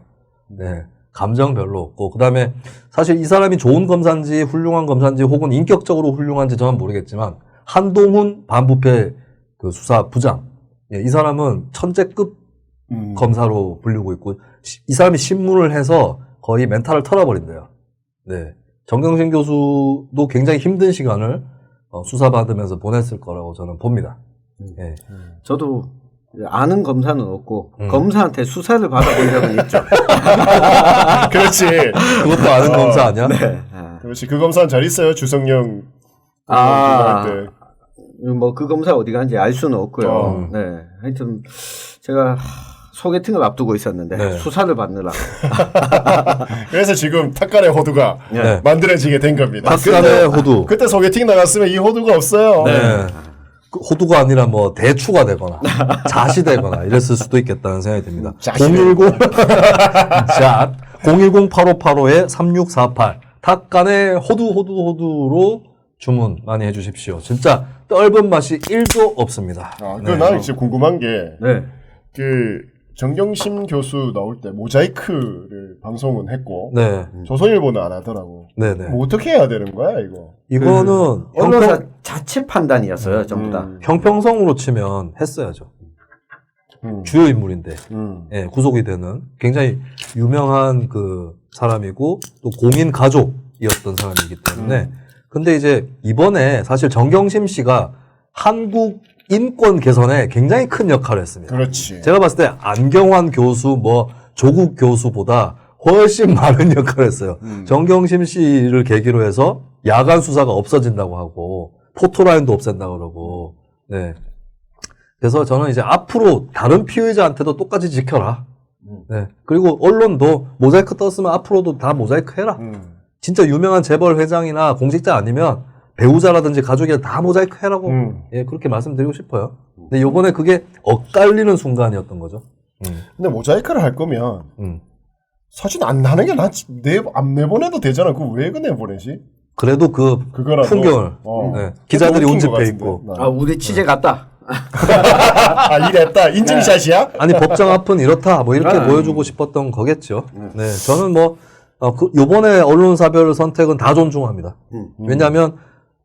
네. 감정 별로 없고, 그 다음에 사실 이 사람이 좋은 검사인지 훌륭한 검사인지 혹은 인격적으로 훌륭한지 저는 모르겠지만, 한동훈 반부패 그 수사부장. 예, 이 사람은 천재급 검사로 불리고 있고, 이 사람이 신문을 해서 거의 멘탈을 털어버린대요. 네. 정경심 교수도 굉장히 힘든 시간을 수사받으면서 보냈을 거라고 저는 봅니다. 예. 저도 아는 검사는 없고 검사한테 수사를 받아본 적은 있죠. 그렇지. 그것도 아는 검사 아니야? 네. 그렇지. 그 검사는 잘 있어요. 주성영. 때. 뭐 그 검사 어디 간지 알 수는 없고요. 네. 하여튼 제가 소개팅을 앞두고 있었는데 네. 수사를 받느라. 그래서 지금 탁간의 호두가 네. 만들어지게 된 겁니다. 탁간의 호두. 그때 소개팅 나갔으면 이 호두가 없어요. 네. 그 호두가 아니라 뭐 대추가 되거나 잣이 되거나 이랬을 수도 있겠다는 생각이 듭니다. 010-8585-3648 탁간의 호두로 주문 많이 해주십시오. 진짜 떫은 맛이 1도 없습니다. 그 나는 진짜 궁금한 게 네. 그 정경심 교수 나올 때 모자이크를 방송은 했고 네. 조선일보는 안 하더라고. 네네. 뭐 어떻게 해야 되는 거야 이거? 이거는 언론사 자체 판단이었어요, 전부 다. 형평성으로 치면 했어야죠. 주요 인물인데, 예, 구속이 되는 굉장히 유명한 그 사람이고 또 공인 가족이었던 사람이기 때문에. 근데 이제 이번에 사실 정경심 씨가 한국 인권 개선에 굉장히 큰 역할을 했습니다. 그렇지. 제가 봤을 때 안경환 교수, 뭐 조국 교수보다 훨씬 많은 역할을 했어요. 정경심 씨를 계기로 해서 야간 수사가 없어진다고 하고 포토라인도 없앤다고 그러고. 네. 그래서 저는 이제 앞으로 다른 피의자한테도 똑같이 지켜라. 네. 그리고 언론도 모자이크 떴으면 앞으로도 다 모자이크 해라. 진짜 유명한 재벌 회장이나 공직자 아니면 배우자라든지 가족이 다 모자이크 해라고 예, 그렇게 말씀드리고 싶어요. 근데 요번에 그게 엇갈리는 순간이었던 거죠. 근데 모자이크를 할 거면 사진 안 나는 게 낫지. 안 내보내도 되잖아. 그거 왜 그 내보내지? 그래도 그 그거라도. 풍경을 네, 기자들이 웃긴 것 운집해 같은데. 있고. 우리 취재 갔다. 이랬다. 인증샷이야? 아니 법정 앞은 이렇다 뭐 이렇게 보여주고 싶었던 거겠죠. 네, 저는 뭐 요번에 언론사별 선택은 다 존중합니다. 왜냐하면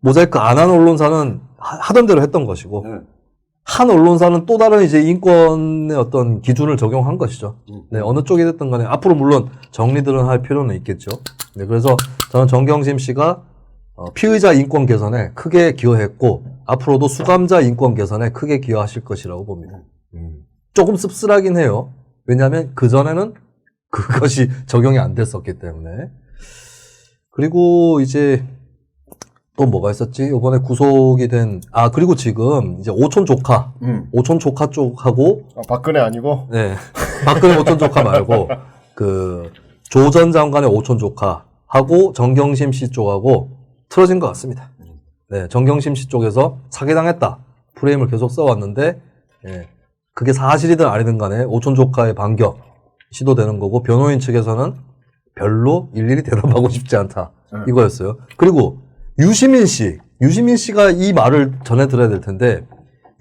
모자이크 안 한 언론사는 하던 대로 했던 것이고 한 언론사는 또 다른 이제 인권의 어떤 기준을 적용한 것이죠. 네, 어느 쪽이 됐든 간에 앞으로 물론 정리들은 할 필요는 있겠죠. 네, 그래서 저는 정경심 씨가 피의자 인권 개선에 크게 기여했고 앞으로도 수감자 인권 개선에 크게 기여하실 것이라고 봅니다. 조금 씁쓸하긴 해요. 왜냐하면 그전에는 그것이 적용이 안 됐었기 때문에. 그리고 이제 또 뭐가 있었지? 이번에 구속이 된, 그리고 지금 이제 오촌 조카 쪽하고. 박근혜 아니고? 네. 박근혜 오촌 조카 말고, 조 전 장관의 오촌 조카하고 정경심 씨 쪽하고 틀어진 것 같습니다. 네. 정경심 씨 쪽에서 사기당했다. 프레임을 계속 써왔는데, 예. 그게 사실이든 아니든 간에 오촌 조카의 반격 시도되는 거고, 변호인 측에서는 별로 일일이 대답하고 싶지 않다. 이거였어요. 그리고 유시민 씨가 이 말을 전해드려야 될 텐데,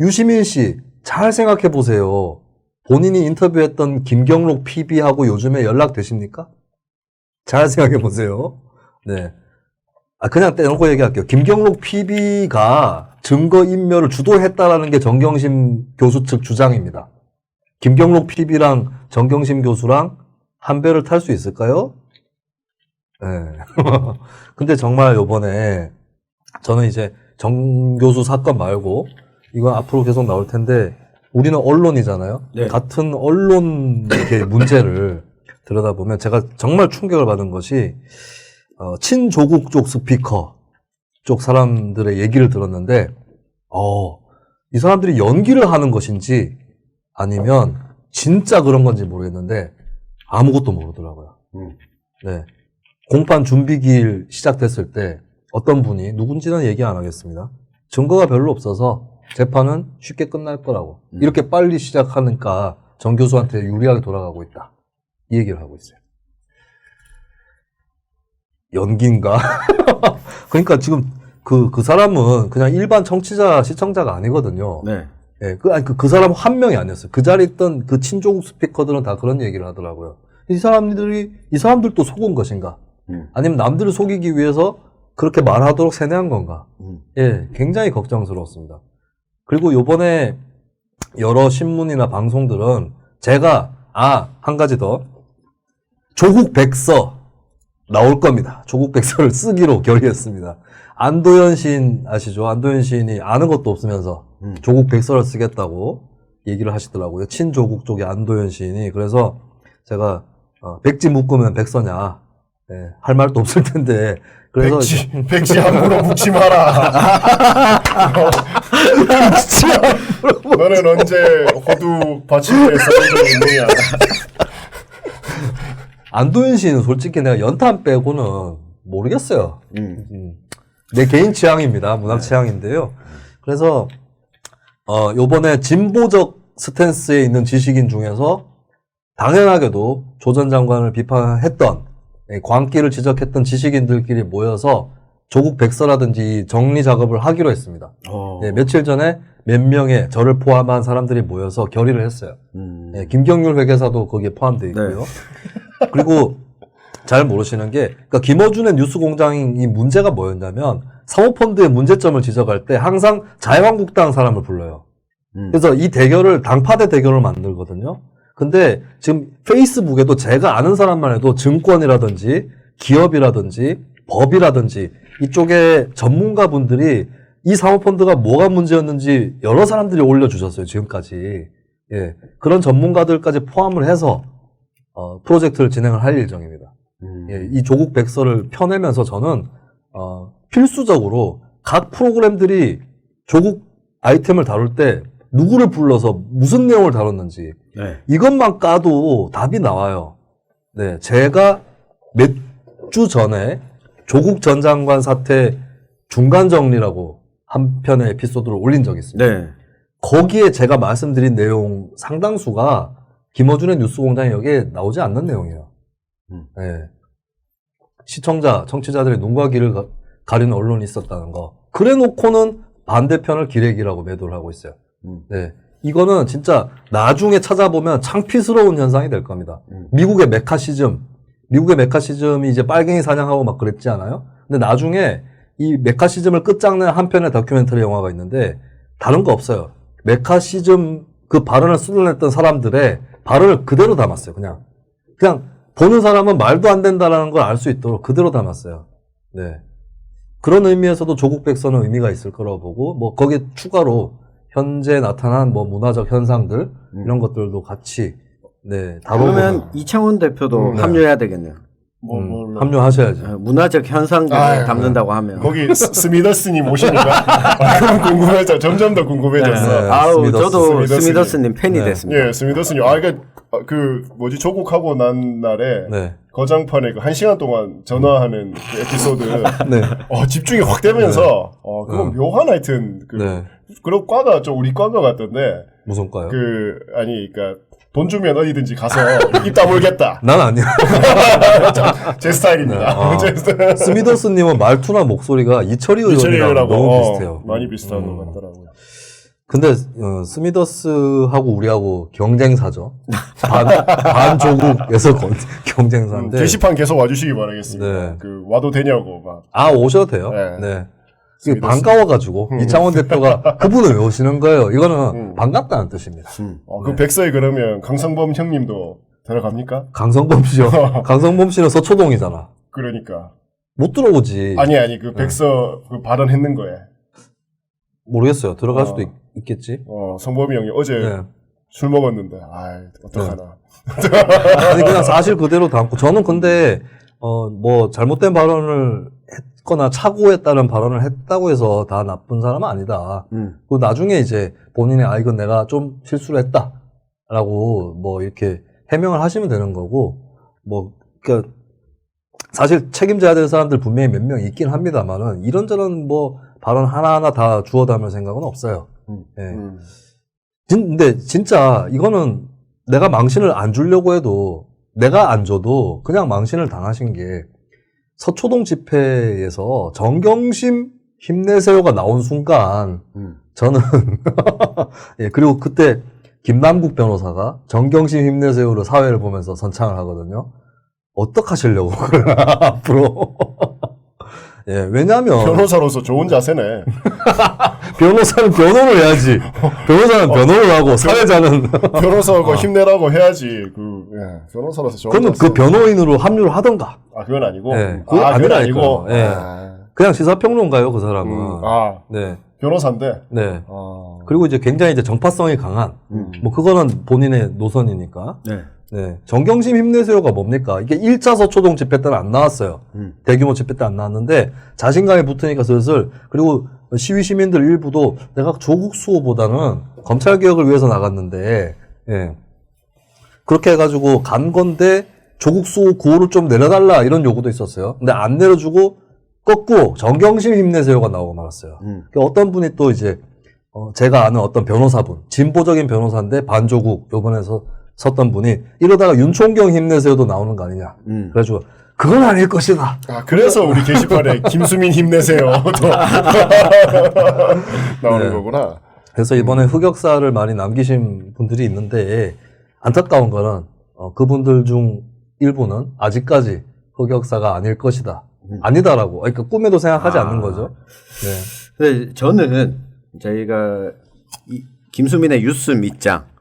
유시민 씨, 잘 생각해 보세요. 본인이 인터뷰했던 김경록 PB하고 요즘에 연락되십니까? 잘 생각해 보세요. 네. 그냥 떼놓고 얘기할게요. 김경록 PB가 증거인멸을 주도했다라는 게 정경심 교수 측 주장입니다. 김경록 PB랑 정경심 교수랑 한 배를 탈 수 있을까요? 네. 근데 정말 요번에 저는 이제 정 교수 사건 말고 이건 앞으로 계속 나올 텐데 우리는 언론이잖아요. 네. 같은 언론 이렇게 문제를 들여다보면 제가 정말 충격을 받은 것이 친조국 쪽 스피커 쪽 사람들의 얘기를 들었는데, 이 사람들이 연기를 하는 것인지 아니면 진짜 그런 건지 모르겠는데 아무것도 모르더라고요. 네. 공판 준비기일 시작됐을 때 어떤 분이 누군지는 얘기 안 하겠습니다. 증거가 별로 없어서 재판은 쉽게 끝날 거라고. 이렇게 빨리 시작하니까 정 교수한테 유리하게 돌아가고 있다. 이 얘기를 하고 있어요. 연기인가? 그러니까 지금 그 사람은 그냥 일반 청취자, 시청자가 아니거든요. 네. 예, 그 사람 한 명이 아니었어요. 그 자리에 있던 그 친조국 스피커들은 다 그런 얘기를 하더라고요. 이 사람들도 속은 것인가? 아니면 남들을 속이기 위해서 그렇게 말하도록 세뇌한 건가? 예, 굉장히 걱정스러웠습니다. 그리고 요번에 여러 신문이나 방송들은 제가, 한 가지 더. 조국 백서 나올 겁니다. 조국 백서를 쓰기로 결의했습니다. 안도현 시인 아시죠? 안도현 시인이 아는 것도 없으면서 조국 백서를 쓰겠다고 얘기를 하시더라고요. 친조국 쪽의 안도현 시인이. 그래서 제가 백지 묶으면 백서냐, 네, 할 말도 없을 텐데. 그래서 백지 함부로 묶지 마라. 너는 언제 호두 받칠 때 써본 적 있느냐? 안도현 시인은 솔직히 내가 연탄 빼고는 모르겠어요. 내 개인 취향입니다. 문학 취향인데요. 그래서 요번에 진보적 스탠스에 있는 지식인 중에서 당연하게도 조 전 장관을 비판했던, 광기를 지적했던 지식인들끼리 모여서 조국 백서라든지 정리 작업을 하기로 했습니다. 네, 며칠 전에 몇 명의 저를 포함한 사람들이 모여서 결의를 했어요. 네, 김경률 회계사도 거기에 포함되어 있고요. 네. 그리고 잘 모르시는 게, 그러니까 김어준의 뉴스공장이 이 문제가 뭐였냐면 사모펀드의 문제점을 지적할 때 항상 자유한국당 사람을 불러요. 그래서 이 대결을 당파대 대결을 만들거든요. 근데 지금 페이스북에도 제가 아는 사람만 해도 증권이라든지 기업이라든지 법이라든지 이쪽에 전문가분들이 이 사모펀드가 뭐가 문제였는지 여러 사람들이 올려주셨어요, 지금까지. 예. 그런 전문가들까지 포함을 해서 프로젝트를 진행을 할 예정입니다. 예, 이 조국 백서를 펴내면서 저는 필수적으로 각 프로그램들이 조국 아이템을 다룰 때 누구를 불러서 무슨 내용을 다뤘는지 이것만 까도 답이 나와요. 네, 제가 몇 주 전에 조국 전 장관 사태 중간 정리라고 한 편의 에피소드를 올린 적이 있습니다. 네. 거기에 제가 말씀드린 내용 상당수가 김어준의 뉴스공장에 여기에 나오지 않는 내용이에요. 네. 시청자, 청취자들의 눈과 귀를 가리는 언론이 있었다는 거. 그래 놓고는 반대편을 기레기라고 매도를 하고 있어요. 네. 이거는 진짜 나중에 찾아보면 창피스러운 현상이 될 겁니다. 미국의 메카시즘이 이제 빨갱이 사냥하고 막 그랬지 않아요? 근데 나중에 이 메카시즘을 끝장낸 한 편의 다큐멘터리 영화가 있는데 다른 거 없어요. 메카시즘 그 발언을 쏟아냈던 사람들의 발언을 그대로 담았어요. 그냥 보는 사람은 말도 안 된다라는 걸 알 수 있도록 그대로 담았어요. 네. 그런 의미에서도 조국 백서는 의미가 있을 거라고 보고, 뭐, 거기에 추가로 현재 나타난 뭐 문화적 현상들, 이런 것들도 같이, 네, 다뤄보면. 그러면 이창훈 대표도 합류해야 되겠네요. 합류하셔야죠. 문화적 현상들을 담는다고 하면. 거기 스미더스님 오시니까 그럼 궁금해져. 점점 더 궁금해졌어. 네. 아우, 스미더스. 저도 스미더스님 팬이 네. 됐습니다. 예, 스미더스님. 조국하고 난 날에 네. 거장판에 1시간 동안 전화하는 그 에피소드. 네. 집중이 확 되면서, 그건 묘한 하여튼, 네. 그런 과가 좀 우리 과가 같던데. 무슨 과요? 그러니까, 돈 주면 어디든지 가서 입 다물겠다. 난 아니야. 제 스타일입니다. 제 스타일. 스미더스님은 말투나 목소리가 이철희 의원이랑 너무 비슷해요. 많이 비슷한 것 같더라고요. 근데 스미더스하고 우리하고 경쟁사죠. 반조국에서 경쟁사인데. 게시판 계속 와주시기 바라겠습니다. 네. 와도 되냐고 막. 오셔도 돼요. 네. 네. 그게 반가워가지고 이창원 대표가 그분을 왜 오시는 거예요? 이거는 반갑다는 뜻입니다. 그 백서에 그러면 강성범 형님도 들어갑니까? 강성범 씨요. 강성범 씨는 서초동이잖아. 그러니까. 못 들어오지. 아니 그 백서 그 발언했는 거에. 모르겠어요. 들어갈 수도 있겠지. 성범이 형이 어제 네. 술 먹었는데, 어떡하나. 아니 그냥 사실 그대로 담고 저는 근데 뭐 잘못된 발언을 했거나 착오에 따른 발언을 했다고 해서 다 나쁜 사람은 아니다. 그 나중에 이제 본인이 이건 내가 좀 실수를 했다라고 뭐 이렇게 해명을 하시면 되는 거고 뭐 그러니까 사실 책임져야 될 사람들 분명히 몇 명 있긴 합니다만은 이런저런 뭐 발언 하나하나 다 주워 담을 생각은 없어요. 예. 근데 진짜 이거는 내가 망신을 안 주려고 해도 내가 안 줘도 그냥 망신을 당하신 게 서초동 집회에서 정경심 힘내세요가 나온 순간 저는 예, 그리고 그때 김남국 변호사가 정경심 힘내세요로 사회를 보면서 선창을 하거든요. 어떡하시려고 그러나 앞으로 예, 왜냐면 변호사로서 좋은 자세네. 변호사는 변호를 해야지. 변호사는 변호를 하고 사회자는 변호사가 힘내라고 해야지. 변호사로서 좋은 그러면 자세. 그 변호인으로 합류를 하던가. 그건 아니고. 예, 그건 그건 아니고. 예. 그냥 시사평론가요, 그 사람은. 네. 변호사인데. 네. 그리고 이제 굉장히 이제 정파성이 강한. 뭐 그거는 본인의 노선이니까. 네. 네. 정경심 힘내세요가 뭡니까? 이게 1차 서초동 집회 때는 안 나왔어요. 대규모 집회 때 안 나왔는데 자신감이 붙으니까 슬슬 그리고 시위 시민들 일부도 내가 조국 수호보다는 검찰 개혁을 위해서 나갔는데 예. 그렇게 해가지고 간 건데 조국 수호 구호를 좀 내려달라 이런 요구도 있었어요. 근데 안 내려주고 꺾고 정경심 힘내세요가 나오고 말았어요. 그러니까 어떤 분이 또 이제 제가 아는 어떤 변호사분 진보적인 변호사인데 반조국 요번에서 섰던 분이 이러다가 윤총경 힘내세요도 나오는 거 아니냐. 그래가지고 그건 아닐 것이다. 그래서 우리 게시판에 김수민 힘내세요. 나오는 네. 거구나. 그래서 이번에 흑역사를 많이 남기신 분들이 있는데 안타까운 거는 그분들 중 일부는 아직까지 흑역사가 아닐 것이다. 아니다라고. 그러니까 꿈에도 생각하지 않는 거죠. 네. 근데 저는 저희가 김수민의 뉴스 밑장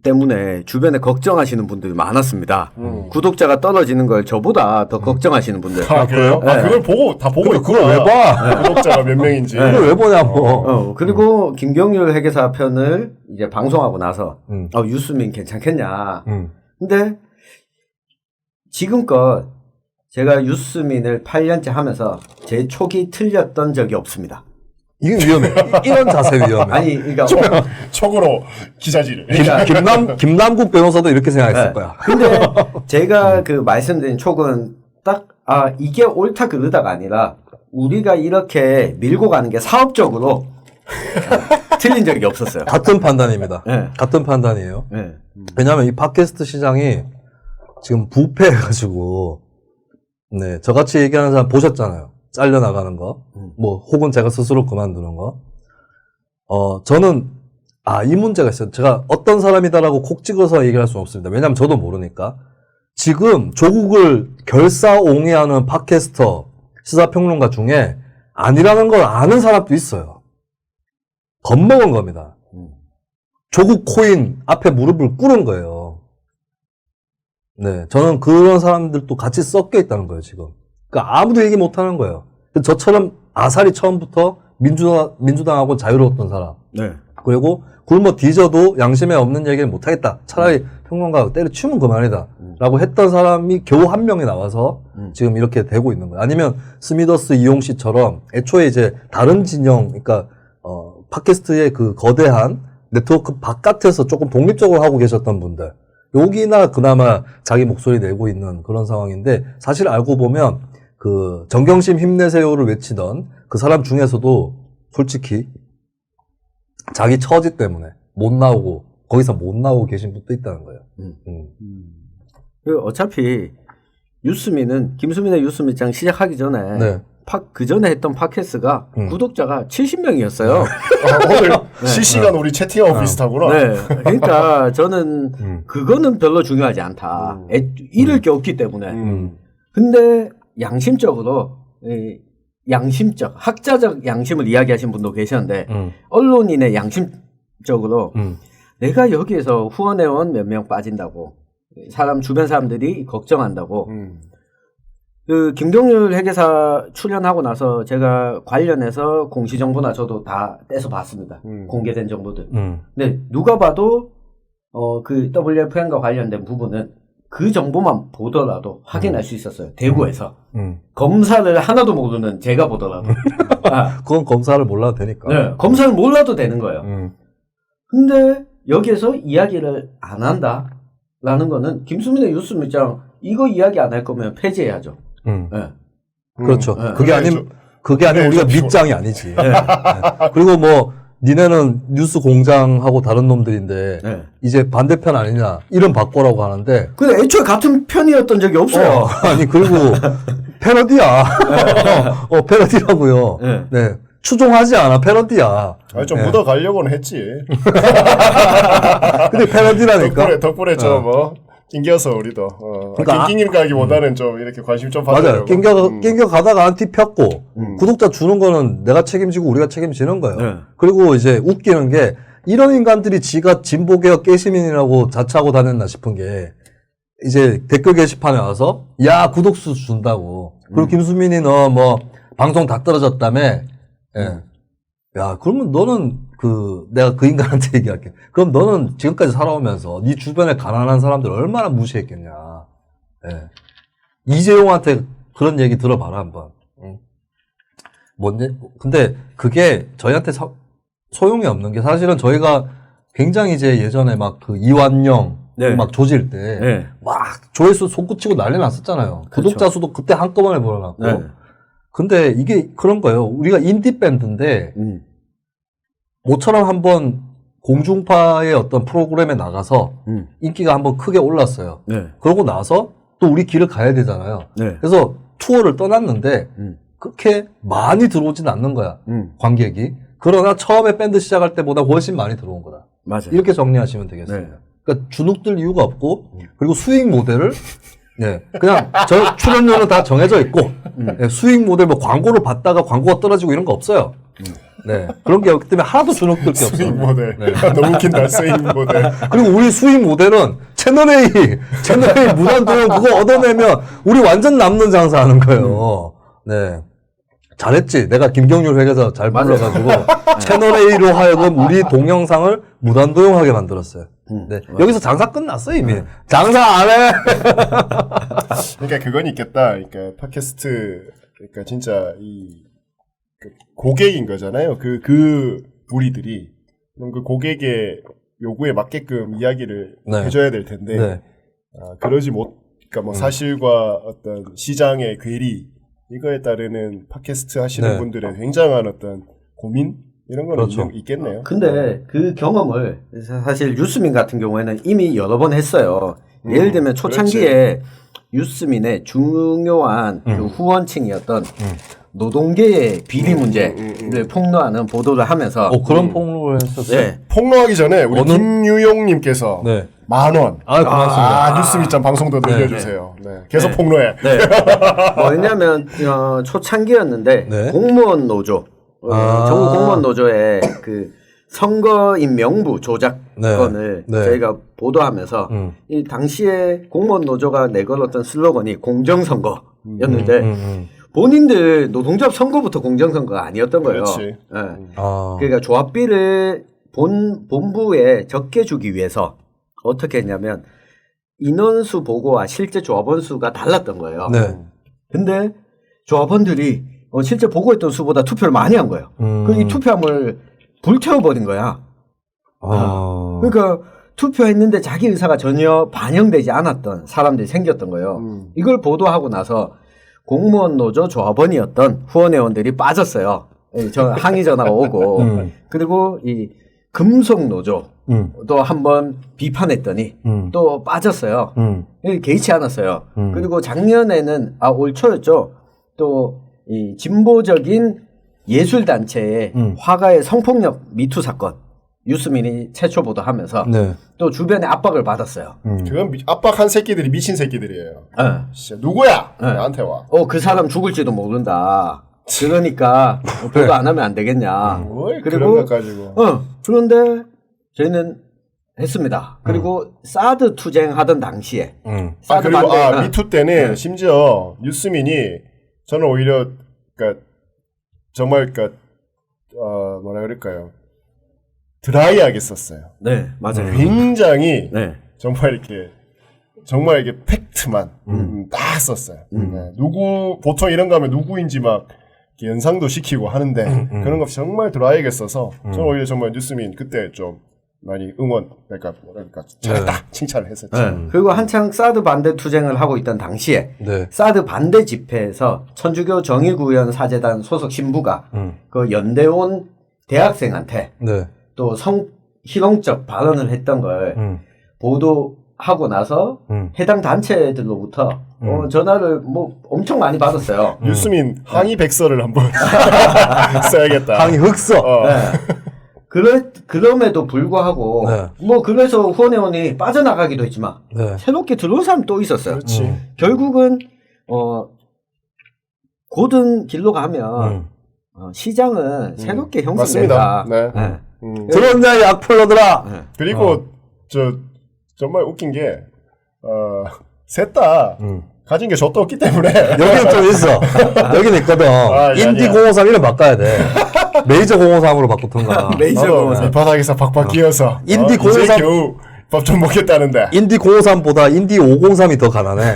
때문에 주변에 걱정하시는 분들이 많았습니다. 구독자가 떨어지는 걸 저보다 더 걱정하시는 분들. 그래요? 네. 그걸 보고 다 보고 있구나. 그걸 왜 봐? 구독자가 몇 명인지. 그걸 왜 보냐고. 그리고 김경률 회계사 편을 이제 방송하고 나서 유스민 괜찮겠냐. 근데 지금껏 제가 유스민을 8년째 하면서 제 촉이 틀렸던 적이 없습니다. 이게 위험해. 이런 자세 위험해. 아니, 그러니까 촉으로 기자질을. 김남국 변호사도 이렇게 생각했을 거야. 근데 제가 그 말씀드린 촉은 딱 이게 옳다 그르다가 아니라 우리가 이렇게 밀고 가는 게 사업적으로 틀린 적이 없었어요. 같은 판단입니다. 네. 같은 판단이에요. 네. 왜냐하면 이 팟캐스트 시장이 지금 부패해가지고 네 저같이 얘기하는 사람 보셨잖아요. 잘려나가는 거, 뭐, 혹은 제가 스스로 그만두는 거. 저는, 이 문제가 있어요. 제가 어떤 사람이다라고 콕 찍어서 얘기할 수는 없습니다. 왜냐면 저도 모르니까. 지금 조국을 결사옹이하는 팟캐스터, 시사평론가 중에 아니라는 걸 아는 사람도 있어요. 겁먹은 겁니다. 조국 코인 앞에 무릎을 꿇은 거예요. 네. 저는 그런 사람들도 같이 섞여 있다는 거예요, 지금. 그러니까 아무도 얘기 못 하는 거예요. 저처럼 아사리 처음부터 민주당하고 자유로웠던 사람. 네. 그리고 굶어 뒤져도 양심에 없는 얘기를 못 하겠다. 차라리 평론가가 때려치우면 그만이다. 라고 했던 사람이 겨우 한 명이 나와서 지금 이렇게 되고 있는 거예요. 아니면 스미더스 이용 씨처럼 애초에 이제 다른 진영, 그러니까, 팟캐스트의 그 거대한 네트워크 바깥에서 조금 독립적으로 하고 계셨던 분들. 여기나 그나마 자기 목소리 내고 있는 그런 상황인데 사실 알고 보면 그 정경심 힘내세요를 외치던 그 사람 중에서도 솔직히 자기 처지 때문에 못 나오고 거기서 못 나오고 계신 분도 있다는 거예요. 어차피 유스민은 김수민의 유스민장 시작하기 전에 네. 그 전에 했던 팟캐스트가 구독자가 70명이었어요. 오늘 실시간 우리 채팅하고 비슷하구나. 네. 그러니까 저는 그거는 별로 중요하지 않다. 잃을 게 없기 때문에. 근데 양심적으로 양심적 학자적 양심을 이야기하신 분도 계셨는데 언론인의 양심적으로 내가 여기에서 후원회원 몇 명 빠진다고 주변 사람들이 걱정한다고 그 김경률 회계사 출연하고 나서 제가 관련해서 공시정보나 저도 다 떼서 봤습니다. 공개된 정보들. 근데 누가 봐도 그 WFM과 관련된 부분은 그 정보만 보더라도 확인할 수 있었어요. 대구에서. 음. 검사를 하나도 모르는 제가 보더라도. 아, 그건 검사를 몰라도 되니까. 네, 검사를 몰라도 되는 거예요. 음. 근데 여기에서 이야기를 안 한다라는 거는 김수민의 뉴스미장 이거 이야기 안 할 거면 폐지해야죠. 네. 그렇죠. 네. 그게 아니면 우리가 밑장이 아니지. 네. 그리고 뭐 니네는 뉴스 공장하고 다른 놈들인데 네. 이제 반대편 아니냐 이름 바꿔라고 하는데 근데 애초에 같은 편이었던 적이 없어요. 아니 그리고 패러디야. 패러디라고요. 네. 네. 추종하지 않아. 패러디야. 아니, 좀 네. 묻어가려고는 했지. 근데 패러디라니까. 덕분에 좀 낑겨서 우리도. 그러니까 낑기기보다는 좀 이렇게 관심 좀 맞아요. 받으려고. 낑겨 가다가 안티 폈고 구독자 주는 거는 내가 책임지고 우리가 책임지는 거예요. 네. 그리고 이제 웃기는 게 이런 인간들이 지가 진보개혁 깨시민이라고 자처하고 다녔나 싶은 게 이제 댓글 게시판에 와서 야 구독수 준다고. 그리고 김수민이 너 뭐 방송 다 떨어졌다며. 예. 야 그러면 너는 내가 그 인간한테 얘기할게. 그럼 너는 지금까지 살아오면서 네 주변에 가난한 사람들 얼마나 무시했겠냐. 예. 이재용한테 그런 얘기 들어봐라 한번. 응. 근데 그게 저희한테 소용이 없는 게 사실은 저희가 굉장히 이제 예전에 막 그 이완영 네. 막 조질 때 막 조회수 손꼽치고 난리 났었잖아요. 그렇죠. 구독자 수도 그때 한꺼번에 벌어놨고. 네. 근데 이게 그런 거예요. 우리가 인디 밴드인데 모처럼 한번 공중파의 어떤 프로그램에 나가서 인기가 한번 크게 올랐어요. 네. 그러고 나서 또 우리 길을 가야 되잖아요. 네. 그래서 투어를 떠났는데 그렇게 많이 들어오진 않는 거야. 관객이. 그러나 처음에 밴드 시작할 때보다 훨씬 많이 들어온 거다. 맞아요. 이렇게 정리하시면 되겠습니다. 네. 그러니까 주눅들 이유가 없고 그리고 수익 모델을 네, 그냥 출연료는 다 정해져 있고 네, 수익 모델 뭐 광고를 받다가 광고가 떨어지고 이런 거 없어요. 네, 그런 게 없기 때문에 하나도 주눅들 게 없어요. 수익 모델. 너무 웃긴다, 수익 모델. 그리고 우리 수익 모델은 채널A 무한도용 그거 얻어내면 우리 완전 남는 장사하는 거예요. 네. 잘했지. 내가 김경률 회계사 잘 불러가지고 채널A로 하여금 우리 동영상을 무단도용하게 만들었어요. 네. 여기서 장사 끝났어 이미. 장사 안 해. 그러니까 그건 있겠다. 그러니까 팟캐스트, 그러니까 진짜 그 고객인 거잖아요. 그 무리들이. 그럼 그 고객의 요구에 맞게끔 이야기를 네. 해줘야 될 텐데, 네. 그러지 그러니까 뭐 사실과 어떤 시장의 괴리, 이거에 따르는 팟캐스트 하시는 네. 분들의 굉장한 어떤 고민? 이런 거는 그렇죠. 있겠네요. 근데 그 경험을 사실 유스민 같은 경우에는 이미 여러 번 했어요. 예를 들면 초창기에 유스민의 중요한 그 후원층이었던 노동계의 비리 문제를 폭로하는 보도를 하면서 그런 폭로를 했었어요. 네. 폭로하기 전에 우리 김유용님께서 네. 10,000원. 고맙습니다. 뉴스미점 방송도 늘려주세요. 네. 계속 폭로해. 네. 왜냐하면 초창기였는데 네. 공무원 노조, 전국 공무원 노조의 그 선거인 명부 조작건을 네. 저희가 보도하면서 이 당시에 공무원 노조가 내걸었던 슬로건이 공정선거였는데 본인들 노동조합 선거부터 공정선거가 아니었던 거예요. 그렇지. 네. 그러니까 조합비를 본부에 적게 주기 위해서 어떻게 했냐면 인원수 보고와 실제 조합원 수가 달랐던 거예요. 네. 근데 조합원들이 실제 보고했던 수보다 투표를 많이 한 거예요. 그래서 이 투표함을 불태워버린 거야. 그러니까 투표했는데 자기 의사가 전혀 반영되지 않았던 사람들이 생겼던 거예요. 이걸 보도하고 나서 공무원 노조 조합원이었던 후원회원들이 빠졌어요. 저 항의 전화가 오고 그리고 이 금속 노조도 한번 비판했더니 또 빠졌어요. 개의치 않았어요. 그리고 작년에는 올 초였죠. 또 이 진보적인 예술 단체의 화가의 성폭력 미투 사건 유스민이 최초 보도하면서 네. 또 주변에 압박을 받았어요. 그건 압박한 새끼들이 미친 새끼들이에요. 네. 진짜 누구야? 나한테 와. 그 사람 죽을지도 모른다. 그러니까 보도 안 하면 안 되겠냐. 뭘 그리고 그런 것 가지고. 그런데 저희는 했습니다. 그리고 사드 투쟁하던 당시에 사드 그리고 반대, 미투 때는 심지어 뉴스민이 저는 오히려 그러니까 정말 뭐라 그럴까요? 드라이하게 썼어요. 네, 맞아요. 굉장히 네. 정말 이렇게 정말 이게 팩트만 딱 썼어요. 네. 보통 이런 거 하면 누구인지 막 이렇게 연상도 시키고 하는데 그런 거 없이 정말 드라이하게 써서 저는 오히려 정말 뉴스민 그때 좀 많이 뭐랄까 잘했다 칭찬을 했었죠. 그리고 한창 사드 반대 투쟁을 하고 있던 당시에 네. 사드 반대 집회에서 천주교 정의구현 사재단 소속 신부가 그 연대온 대학생한테 네. 또 성희롱적 발언을 했던 걸 보도하고 나서 해당 단체들로부터 전화를 뭐 엄청 많이 받았어요. 뉴스민 항의 백서를 한번 써야겠다. 항의 흑서. 네. 그럼에도 불구하고 네. 뭐 그래서 후원회원이 빠져나가기도 했지만 네. 새롭게 들어온 사람이 또 있었어요. 그렇지. 결국은 고든 길로 가면 시장은 새롭게 형성된다. 맞습니다. 네. 들었냐 이 악플러들아. 그리고 저 정말 웃긴 게 셋 다 가진 게 젖도 없기 때문에 여기는 좀 있어. 여기는 있거든. 인디 아니야. 053 이름 바꿔야 돼. 메이저 053으로 바꾸던가. 메이저 나도 053. 이 바닥에서 박박 기어서 인디 이제 053 겨우 밥 좀 먹겠다는데 인디 053보다 인디 503이 더 가난해.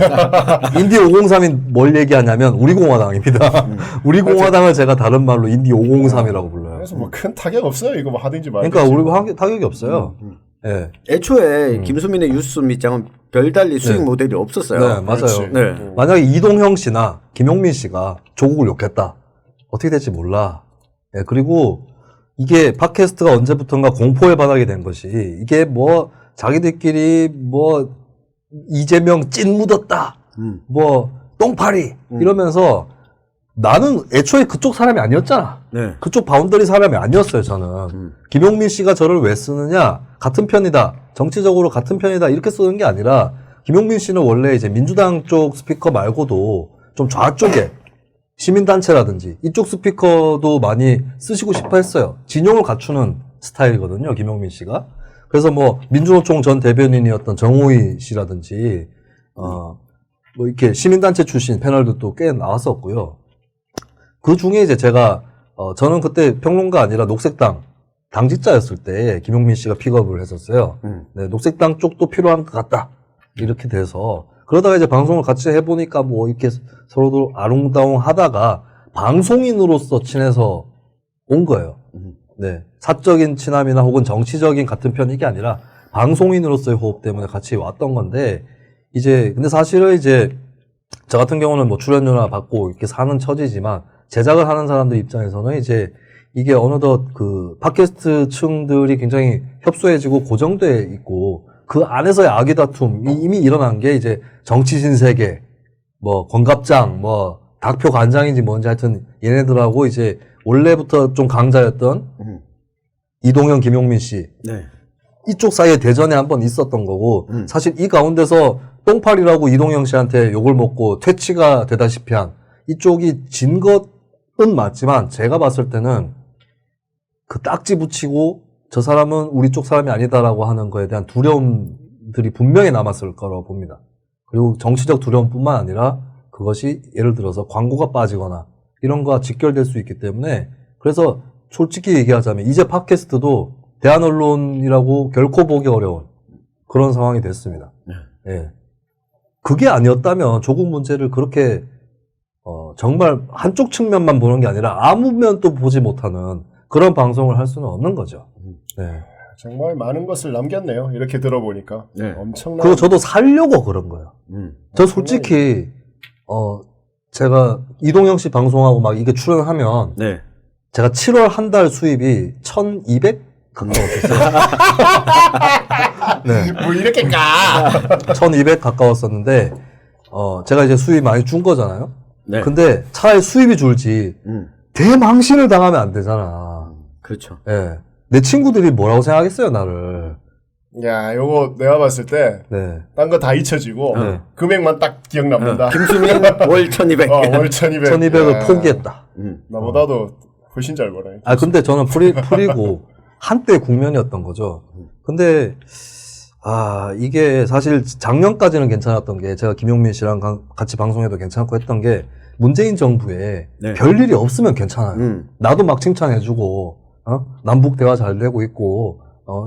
인디 503이 뭘 얘기하냐면 우리 공화당입니다. 우리 공화당을 제가 다른 말로 인디 503이라고 불러요. 그래서 뭐 큰 타격 없어요. 이거 뭐 하든지 말든지. 그러니까 우리 타격이 없어요. 예. 애초에 김수민의 뉴스 밑장은 별달리 수익 모델이 없었어요. 네, 맞아요. 그렇지. 네. 만약에 이동형 씨나 김용민 씨가 조국을 욕했다. 어떻게 될지 몰라. 예, 그리고 이게 팟캐스트가 언제부턴가 공포의 바닥이 된 것이 이게 뭐 자기들끼리 뭐 이재명 찐 묻었다. 뭐 똥파리 이러면서 나는 애초에 그쪽 사람이 아니었잖아. 네. 그쪽 바운더리 사람이 아니었어요, 저는. 김용민 씨가 저를 왜 쓰느냐? 같은 편이다. 정치적으로 같은 편이다. 이렇게 쓰는 게 아니라, 김용민 씨는 원래 이제 민주당 쪽 스피커 말고도 좀 좌쪽에 시민단체라든지 이쪽 스피커도 많이 쓰시고 싶어 했어요. 진용을 갖추는 스타일이거든요, 김용민 씨가. 그래서 뭐, 민주노총 전 대변인이었던 정호희 씨라든지, 뭐 이렇게 시민단체 출신 패널들도 꽤 나왔었고요. 그 중에 이제 제가 저는 그때 평론가 아니라 녹색당 당직자였을 때 김용민 씨가 픽업을 했었어요. 네, 녹색당 쪽도 필요한 것 같다. 이렇게 돼서 그러다가 이제 방송을 같이 해보니까 뭐 이렇게 서로도 아롱다롱 하다가 방송인으로서 친해서 온 거예요. 네, 사적인 친함이나 혹은 정치적인 같은 편 이게 아니라 방송인으로서의 호흡 때문에 같이 왔던 건데 이제 근데 사실은 이제 저 같은 경우는 뭐 출연료나 받고 이렇게 사는 처지지만 제작을 하는 사람들 입장에서는 이제 이게 어느덧 그 팟캐스트 층들이 굉장히 협소해지고 고정돼 있고 그 안에서의 악의 다툼이 이미 일어난 게 이제 정치 신세계, 뭐 권갑장, 뭐 닥표 관장인지 뭔지 하여튼 얘네들하고 이제 원래부터 좀 강자였던 이동형, 김용민 씨 네. 이쪽 사이에 대전에 한번 있었던 거고 사실 이 가운데서 똥팔이라고 이동형 씨한테 욕을 먹고 퇴치가 되다시피 한 이쪽이 진 것은 맞지만 제가 봤을 때는 그 딱지 붙이고 저 사람은 우리 쪽 사람이 아니다라고 하는 거에 대한 두려움들이 분명히 남았을 거라고 봅니다. 그리고 정치적 두려움뿐만 아니라 그것이 예를 들어서 광고가 빠지거나 이런 거와 직결될 수 있기 때문에 그래서 솔직히 얘기하자면 이제 팟캐스트도 대한언론이라고 결코 보기 어려운 그런 상황이 됐습니다. 예. 그게 아니었다면 조국 문제를 그렇게 정말 한쪽 측면만 보는 게 아니라 아무 면도 보지 못하는 그런 방송을 할 수는 없는 거죠. 네. 정말 많은 것을 남겼네요. 이렇게 들어보니까 네. 엄청난. 그리고 저도 살려고 그런 거예요. 저 솔직히 제가 이동형 씨 방송하고 막 이게 출연하면 네. 제가 7월 한 달 수입이 1,200 가까웠었어요. 네. 뭐 이렇게 까. 1,200 가까웠었는데 제가 이제 수입 많이 준 거잖아요. 네. 근데 차라리 수입이 줄지 대망신을 당하면 안 되잖아. 그렇죠. 예. 내 친구들이 뭐라고 생각했어요, 나를. 야, 요거 내가 봤을 때 네. 딴 거 다 잊혀지고 네. 금액만 딱 기억 남는다. 김수민 월 1,200. 월 1,200. 1,200을 포기했다. 나보다도 훨씬 잘 벌어요. 아, 근데 저는 풀이고 한때 국면이었던 거죠. 근데 이게 사실 작년까지는 괜찮았던 게 제가 김용민 씨랑 같이 방송해도 괜찮고 했던 게 문재인 정부에 네. 별일이 없으면 괜찮아요. 나도 막 칭찬해주고 남북 대화 잘 되고 있고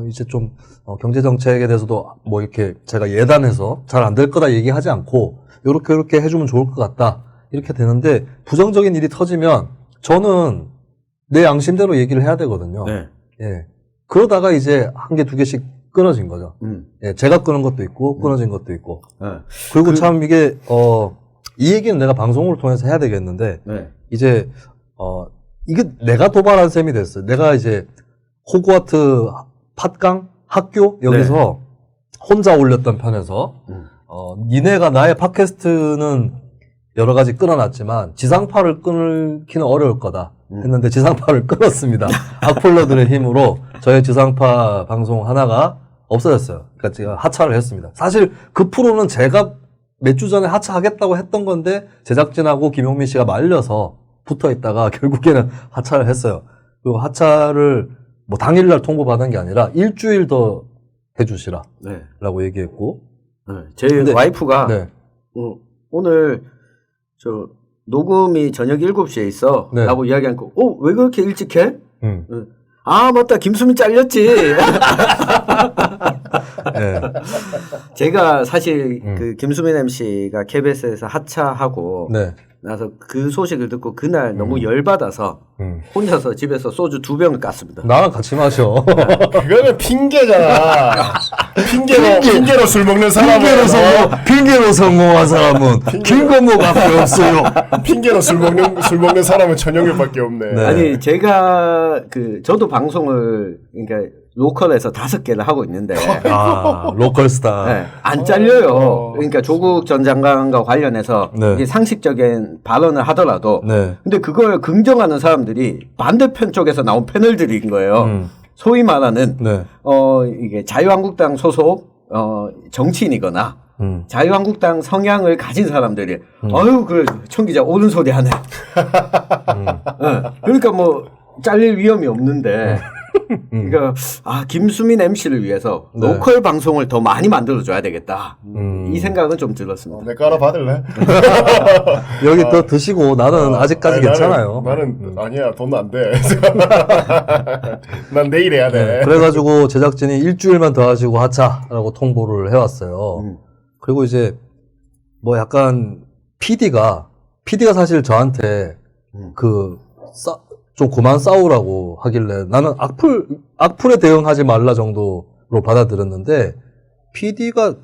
이제 좀 경제 정책에 대해서도 뭐 이렇게 제가 예단해서 잘 안 될 거다 얘기하지 않고 요렇게 해주면 좋을 것 같다 이렇게 되는데 부정적인 일이 터지면 저는 내 양심대로 얘기를 해야 되거든요. 네. 예. 그러다가 이제 한 개, 두 개씩 끊어진 거죠. 예, 제가 끊은 것도 있고, 끊어진 것도 있고. 네. 그리고 참 이게, 이 얘기는 내가 방송을 통해서 해야 되겠는데, 네. 이제, 이게 내가 도발한 셈이 됐어요. 내가 이제, 호그와트 팟강 학교? 여기서 혼자 올렸던 편에서, 니네가 나의 팟캐스트는 여러 가지 끊어놨지만, 지상파를 끊기는 어려울 거다. 했는데 지상파를 끊었습니다. 악플러들의 힘으로 저의 지상파 방송 하나가 없어졌어요. 그러니까 제가 하차를 했습니다. 사실 그 프로는 제가 몇 주 전에 하차하겠다고 했던 건데 제작진하고 김용민 씨가 말려서 붙어 있다가 결국에는 하차를 했어요. 그리고 하차를 뭐 당일날 통보받은 게 아니라 일주일 더 해주시라 네. 라고 얘기했고 네. 제 와이프가 네. 오늘 저 녹음이 저녁 7시에 있어. 네. 라고 이야기하니까, 왜 그렇게 일찍 해? 아, 맞다. 김수민 잘렸지. 네. 제가 사실 그 김수민 MC가 KBS에서 하차하고 네. 나서 그 소식을 듣고 그날 너무 열받아서 혼자서 집에서 소주 2병을 깠습니다. 나랑 같이 마셔. 그거는 핑계잖아. 핑계로 술 먹는 사람은 핑계로 성공한 사람은 김건모밖에 없어요. 핑계로 술 먹는 사람은 전영일밖에 없네. 네. 아니 제가 저도 방송을 그러니까 로컬에서 5개를 하고 있는데 로컬 스타. 네, 안 잘려요. 그러니까 조국 전 장관과 관련해서 네. 이게 상식적인 발언을 하더라도 네. 근데 그걸 긍정하는 사람들이 반대편 쪽에서 나온 패널들인 거예요. 소위 말하는 네. 이게 자유한국당 소속 정치인이거나 자유한국당 성향을 가진 사람들이 어휴 그 청기자 옳은 소리 하네. 그러니까 뭐 잘릴 위험이 없는데 그러니까 김수민 MC를 위해서 네. 로컬 방송을 더 많이 만들어줘야 되겠다. 이 생각은 좀 들었습니다. 내 거 하나 받을래? 여기 또 드시고 나는 아직까지 아니, 괜찮아요. 나는 아니야 돈 안 돼. 난 내일 해야 돼. 네, 그래가지고 제작진이 일주일만 더 하시고 하차라고 통보를 해왔어요. 그리고 이제 뭐 약간 PD가 사실 저한테 좀 그만 싸우라고 하길래 나는 악플에 대응하지 말라 정도로 받아들였는데 PD가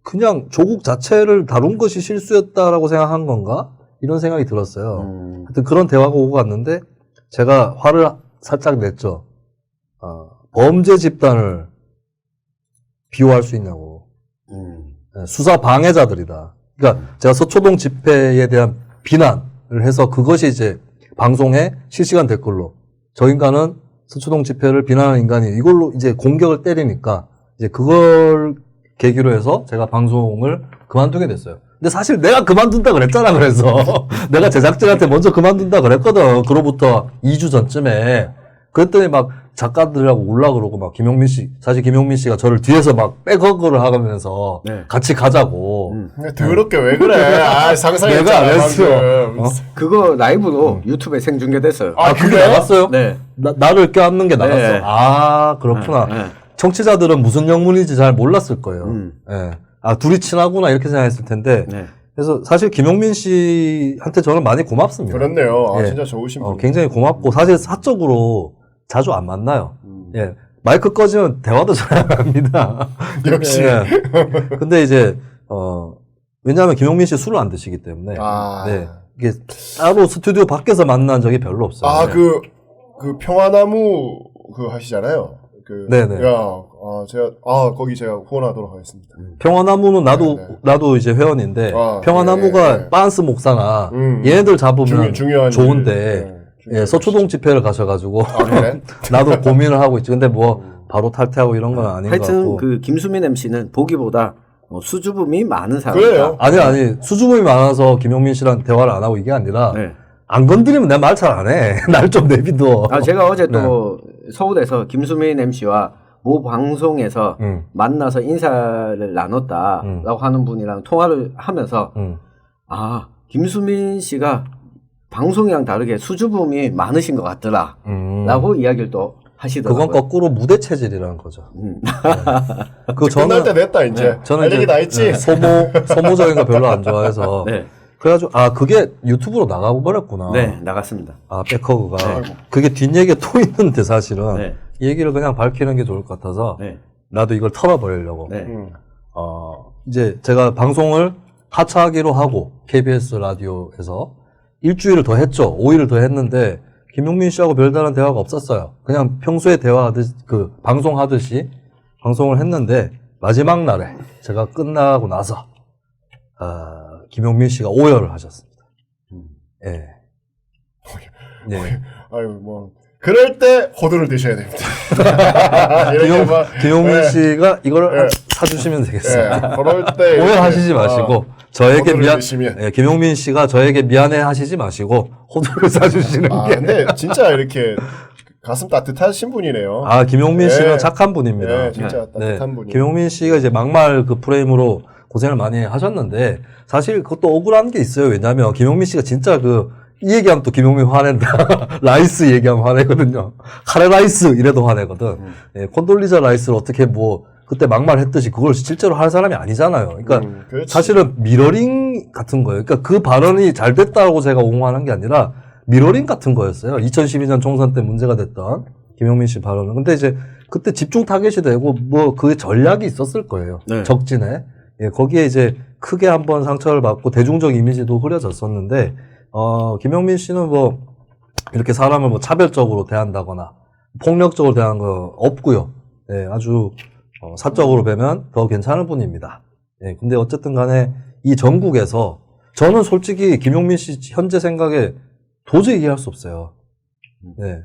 그냥 조국 자체를 다룬 것이 실수였다라고 생각한 건가? 이런 생각이 들었어요. 하여튼 그런 대화가 오고 갔는데 제가 화를 살짝 냈죠. 범죄 집단을 비호할 수 있냐고. 수사 방해자들이다. 그러니까 제가 서초동 집회에 대한 비난을 해서 그것이 이제 방송에 실시간 댓글로 저 인간은 서초동 집회를 비난하는 인간이 이걸로 이제 공격을 때리니까 이제 그걸 계기로 해서 제가 방송을 그만두게 됐어요. 근데 사실 내가 그만둔다 그랬잖아. 그래서 내가 제작진한테 먼저 그만둔다 그랬거든. 그로부터 2주 전쯤에. 그랬더니 막 작가들하고 올라 그러고 막 사실 김용민 씨가 저를 뒤에서 막 백허그를 하면서 같이 가자고. 더럽게 왜 그래? 상상했잖아. 내가 안 했어. 그거 라이브로 유튜브에 생중계됐어요. 그게 나갔어요? 네. 나를 껴안는 게 나갔어. 네. 그렇구나. 네. 청취자들은 무슨 영문인지 잘 몰랐을 거예요. 예. 둘이 친하구나 이렇게 생각했을 텐데. 네. 그래서 사실 김용민 씨한테 저는 많이 고맙습니다. 그렇네요. 예. 진짜 좋으신 분. 굉장히 고맙고 사실 사적으로 자주 안 만나요. 예. 마이크 꺼지면 대화도 잘 안 합니다. 역시. 예. 근데 이제 왜냐하면 김용민 씨 술을 안 드시기 때문에. 네. 이게 따로 스튜디오 밖에서 만난 적이 별로 없어요. 그 평화나무 하시잖아요. 네네. 거기 제가 후원하도록 하겠습니다. 평화나무는 나도 이제 회원인데 평화나무가 빤스 목사나 얘네들 잡으면 중요한 좋은데 서초동 집회를 가셔가지고 그래? 나도 고민을 하고 있지. 근데 뭐 바로 탈퇴하고 이런 건 아닌 것 같고. 하여튼 그 김수민 MC는 보기보다 수줍음이 많은 사람이다. 그래요? 아니 수줍음이 많아서 김용민 씨랑 대화를 안 하고 이게 아니라 안 건드리면 내가 말 잘 안 해. 날 좀 내비둬. 제가 어제 또 서울에서 김수민 MC와 모 방송에서 만나서 인사를 나눴다라고 하는 분이랑 통화를 하면서 김수민 씨가 방송이랑 다르게 수줍음이 많으신 것 같더라 라고 이야기를 또 하시더라고요. 그건 거꾸로 무대 체질이라는 거죠. 그 끝날 때 됐다 이제. 저는 할 얘기 이제 다 했지. 소모적인 거 별로 안 좋아해서 네. 그래가지고 그게 유튜브로 나가고 버렸구나. 네, 나갔습니다. 백허그가 그게 뒷얘기가 또 있는데 사실은 네. 이 얘기를 그냥 밝히는 게 좋을 것 같아서 네. 나도 이걸 털어버리려고. 네. 이제 제가 방송을 하차하기로 하고 KBS 라디오에서 일주일을 더 했죠. 5일을 더 했는데 김용민 씨하고 별다른 대화가 없었어요. 그냥 평소에 대화하듯이 방송하듯이 방송을 했는데 마지막 날에 제가 끝나고 나서 김용민 씨가 오열을 하셨습니다. 예. 네. 아유 뭐 그럴 때 호두를 드셔야 됩니다. 이렇게 막 김용민 예. 씨가 이거를 예. 사주시면 되겠어요. 예, 그럴 때 오해하시지 마시고 저에게 호두를 드시면. 김용민 씨가 저에게 미안해 하시지 마시고 호두를 사주시는 게. 근데 진짜 이렇게 가슴 따뜻하신 분이네요. 김용민 씨는 예. 착한 분입니다. 네, 진짜 따뜻한 분이. 김용민 씨가 이제 막말 그 프레임으로 고생을 많이 하셨는데 사실 그것도 억울한 게 있어요. 왜냐하면 김용민 씨가 진짜 이 얘기하면 또 김용민 화낸다. 라이스 얘기하면 화내거든요. 카레 라이스 이래도 화내거든. 예, 콘돌리자 라이스를 어떻게 그때 막말했듯이 그걸 실제로 할 사람이 아니잖아요. 그러니까 그렇지. 사실은 미러링 같은 거예요. 그러니까 그 발언이 잘 됐다고 제가 옹호하는 게 아니라 미러링 같은 거였어요. 2012년 총선 때 문제가 됐던 김용민 씨 발언은. 근데 이제 그때 집중 타겟이 되고 그 전략이 있었을 거예요. 네. 적진에. 예, 거기에 이제 크게 한번 상처를 받고 대중적 이미지도 흐려졌었는데 김용민 씨는 이렇게 사람을 차별적으로 대한다거나 폭력적으로 대한 거 없고요. 예, 아주 사적으로 뵈면 더 괜찮은 분입니다. 예, 근데 어쨌든 간에 이 전국에서 저는 솔직히 김용민 씨 현재 생각에 도저히 이해할 수 없어요. 예.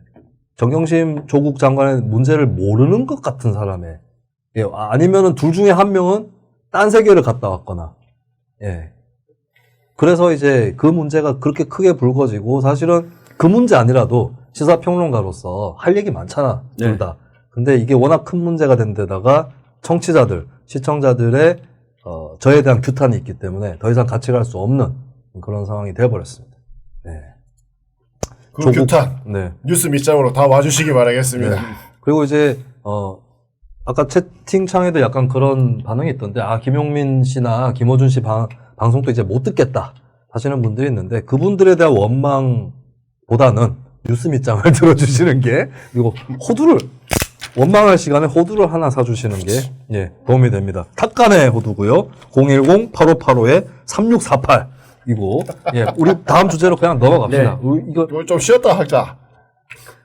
정경심 조국 장관의 문제를 모르는 것 같은 사람의, 예, 아니면은 둘 중에 한 명은 딴 세계를 갔다 왔거나, 예. 그래서 이제 그 문제가 그렇게 크게 불거지고 사실은 그 문제 아니라도 시사평론가로서 할 얘기 많잖아, 둘 다. 근데 이게 워낙 큰 문제가 된 데다가 청취자들, 시청자들의 저에 대한 규탄이 있기 때문에 더 이상 같이 갈 수 없는 그런 상황이 되어버렸습니다. 네. 그 규탄 네. 뉴스 밑장으로 다 와주시기 바라겠습니다. 네. 그리고 이제 아까 채팅창에도 약간 그런 반응이 있던데 김용민 씨나 김어준 씨 방송도 이제 못 듣겠다 하시는 분들이 있는데 그분들에 대한 원망보다는 뉴스 밑장을 들어주시는 게 그리고 원망할 시간에 호두를 하나 사주시는 게 도움이 됩니다. 탁간의 호두고요. 010-8585-3648 이거 우리 다음 주제로 그냥 넘어갑시다. 네. 이거 좀 쉬었다 하자.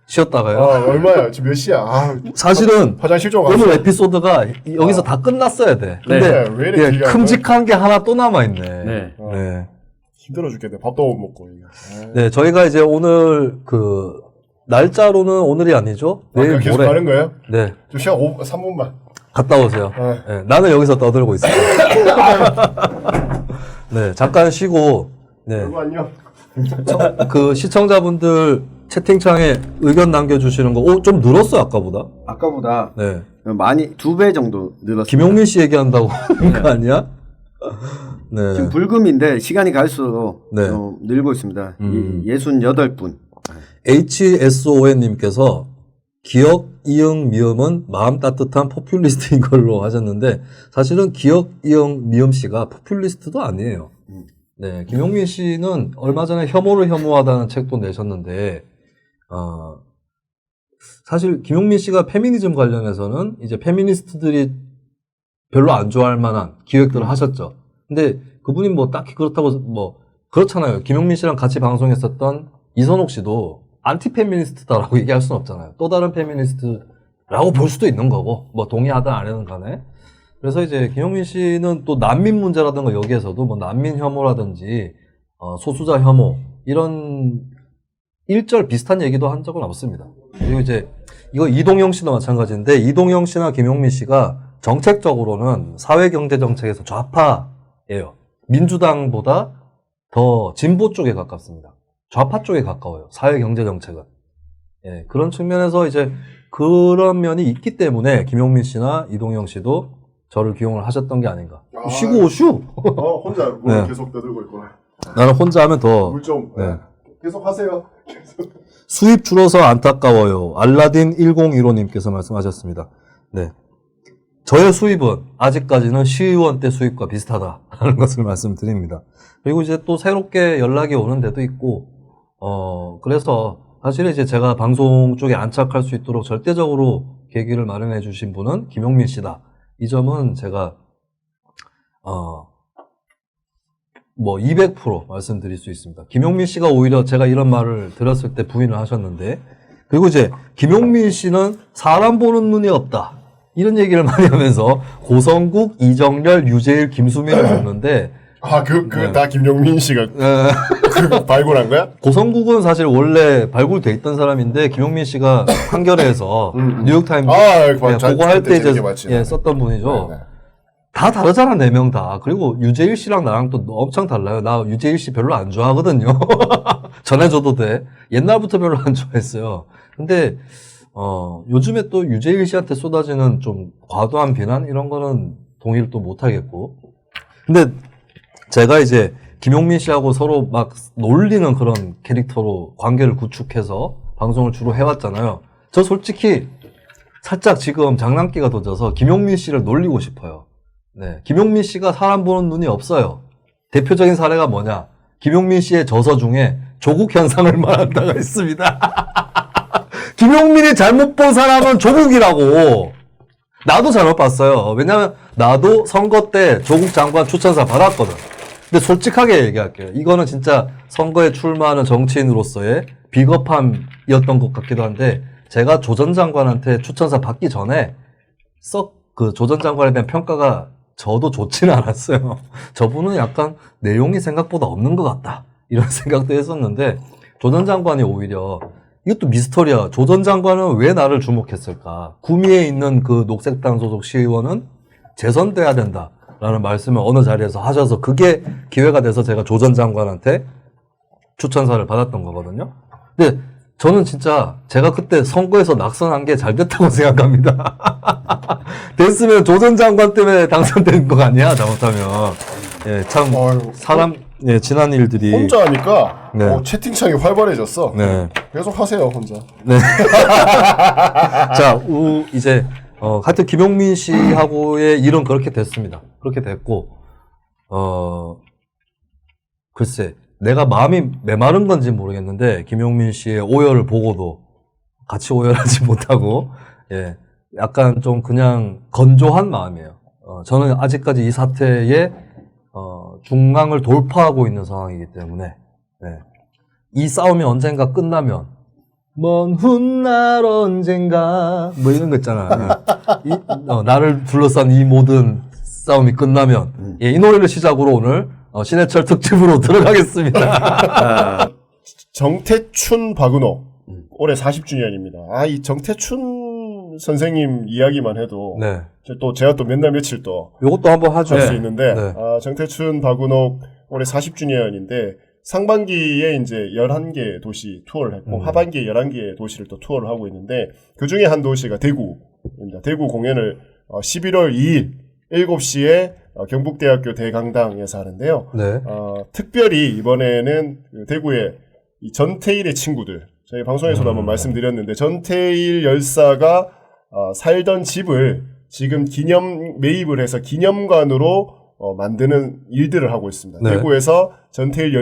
쉬었다가요. 얼마야? 지금 몇 시야? 사실은 화장실 좀 오늘 에피소드가 여기서 다 끝났어야 돼. 근데 왜 이렇게 길게 하는 큼직한 게 하나 또 남아있네. 네. 네. 힘들어 죽겠네. 밥도 못 먹고. 네, 저희가 이제 오늘 날짜로는 오늘이 아니죠? 내일 계속 모레. 가는 거예요? 네. 좀 시간 3분만. 갔다 오세요. 네, 나는 여기서 떠들고 있어요. 네, 잠깐 쉬고, 네. 안녕. 시청자분들 채팅창에 의견 남겨주시는 거, 좀 늘었어요, 아까보다. 아까보다 네. 많이 2배 정도 늘었습니다. 김용민 씨 얘기한다고 하는 거 아니야? 네. 지금 불금인데 시간이 갈수록 네. 좀 늘고 있습니다. 68분. HSON님께서 기억, 이응, 미음은 마음 따뜻한 포퓰리스트인 걸로 하셨는데 사실은 기억, 이응, 미음 씨가 포퓰리스트도 아니에요. 네, 김용민 씨는 얼마 전에 혐오를 혐오하다는 책도 내셨는데 사실 김용민 씨가 페미니즘 관련해서는 이제 페미니스트들이 별로 안 좋아할 만한 기획들을 하셨죠. 근데 그분이 딱히 그렇다고 그렇잖아요. 김용민 씨랑 같이 방송했었던 이선옥 씨도 안티 페미니스트다라고 얘기할 수는 없잖아요. 또 다른 페미니스트라고 볼 수도 있는 거고, 동의하든 안 하든 간에. 그래서 이제 김용민 씨는 또 난민 문제라든가 여기에서도 난민 혐오라든지, 소수자 혐오, 이런 일절 비슷한 얘기도 한 적은 없습니다. 그리고 이제, 이거 이동영 씨도 마찬가지인데, 이동영 씨나 김용민 씨가 정책적으로는 사회경제정책에서 좌파예요. 민주당보다 더 진보 쪽에 가깝습니다. 좌파 쪽에 가까워요. 사회경제정책은. 예, 그런 측면에서 이제 그런 면이 있기 때문에 김용민 씨나 이동영 씨도 저를 기용을 하셨던 게 아닌가. 쉬고 오슈! 혼자 네. 계속 떠들고 있구나. 나는 혼자 하면 더. 물 좀. 네. 계속 하세요. 계속. 수입 줄어서 안타까워요. 알라딘 1015님께서 말씀하셨습니다. 네. 저의 수입은 아직까지는 시의원 때 수입과 비슷하다라는 것을 말씀드립니다. 그리고 이제 또 새롭게 연락이 오는 데도 있고, 그래서 사실 이제 제가 방송 쪽에 안착할 수 있도록 절대적으로 계기를 마련해 주신 분은 김용민 씨다. 이 점은 제가, 200% 말씀드릴 수 있습니다. 김용민 씨가 오히려 제가 이런 말을 들었을 때 부인을 하셨는데, 그리고 이제 김용민 씨는 사람 보는 눈이 없다. 이런 얘기를 많이 하면서 고성국, 이정렬, 유재일, 김수민을 줬는데, 다 김용민 씨가 그 발굴한 거야? 고성국은 사실 원래 발굴돼 있던 사람인데 김용민 씨가 한겨레에서 뉴욕타임즈 그거 할 때 이제 썼던 분이죠. 네. 다 다르잖아, 4명 다. 그리고 유재일 씨랑 나랑 또 엄청 달라요. 나 유재일 씨 별로 안 좋아하거든요. 전해줘도 돼. 옛날부터 별로 안 좋아했어요. 근데 요즘에 또 유재일 씨한테 쏟아지는 좀 과도한 비난 이런 거는 동의를 또 못 하겠고. 근데 제가 이제 김용민 씨하고 서로 막 놀리는 그런 캐릭터로 관계를 구축해서 방송을 주로 해왔잖아요. 저 솔직히 살짝 지금 장난기가 돋아서 김용민 씨를 놀리고 싶어요. 네. 김용민 씨가 사람 보는 눈이 없어요. 대표적인 사례가 뭐냐? 김용민 씨의 저서 중에 조국 현상을 말한 바가 있습니다. 김용민이 잘못 본 사람은 조국이라고. 나도 잘못 봤어요. 왜냐면 나도 선거 때 조국 장관 추천사 받았거든. 근데 솔직하게 얘기할게요. 이거는 진짜 선거에 출마하는 정치인으로서의 비겁함이었던 것 같기도 한데, 제가 조 전 장관한테 추천사 받기 전에 조 전 장관에 대한 평가가 저도 좋지는 않았어요. 저분은 약간 내용이 생각보다 없는 것 같다. 이런 생각도 했었는데, 조 전 장관이 오히려, 이것도 미스터리야. 조 전 장관은 왜 나를 주목했을까? 구미에 있는 그 녹색당 소속 시의원은 재선돼야 된다. 라는 말씀을 어느 자리에서 하셔서 그게 기회가 돼서 제가 조 전 장관한테 추천사를 받았던 거거든요. 근데 저는 진짜 제가 그때 선거에서 낙선한 게 잘 됐다고 생각합니다. 됐으면 조 전 장관 때문에 당선된 거 아니야, 잘못하면. 예, 참, 지난 일들이. 혼자 하니까 네. 채팅창이 활발해졌어. 네. 계속 하세요, 혼자. 네. 자, 이제, 하여튼 김용민 씨하고의 일은 그렇게 됐습니다. 그렇게 됐고, 글쎄, 내가 마음이 메마른 건지 모르겠는데, 김용민 씨의 오열을 보고도 같이 오열하지 못하고, 예, 약간 좀 그냥 건조한 마음이에요. 저는 아직까지 이 사태에, 중앙을 돌파하고 있는 상황이기 때문에, 네. 이 싸움이 언젠가 끝나면, 먼 훗날 언젠가 뭐 이런 거 있잖아. 나를 둘러싼 이 모든 싸움이 끝나면 이 노래를 시작으로 오늘 신해철 특집으로 들어가겠습니다. 정태춘 박은호 올해 40주년입니다. 이 정태춘 선생님 이야기만 해도 네. 또 제가 또 몇 날 며칠 또 요것도 한번 하죠. 할 수 있는데 네. 정태춘 박은호 올해 40주년인데 상반기에 이제 11개 도시 투어를 했고 하반기에 11개 도시를 또 투어를 하고 있는데 그중에 한 도시가 대구입니다. 대구 공연을 11월 2일 7시에 경북대학교 대강당에서 하는데요. 네. 특별히 이번에는 그 대구의 이 전태일의 친구들 저희 방송에서도 한번 말씀드렸는데 전태일 열사가 살던 집을 지금 기념 매입을 해서 기념관으로 만드는 일들을 하고 있습니다. 네. 대구에서 전태일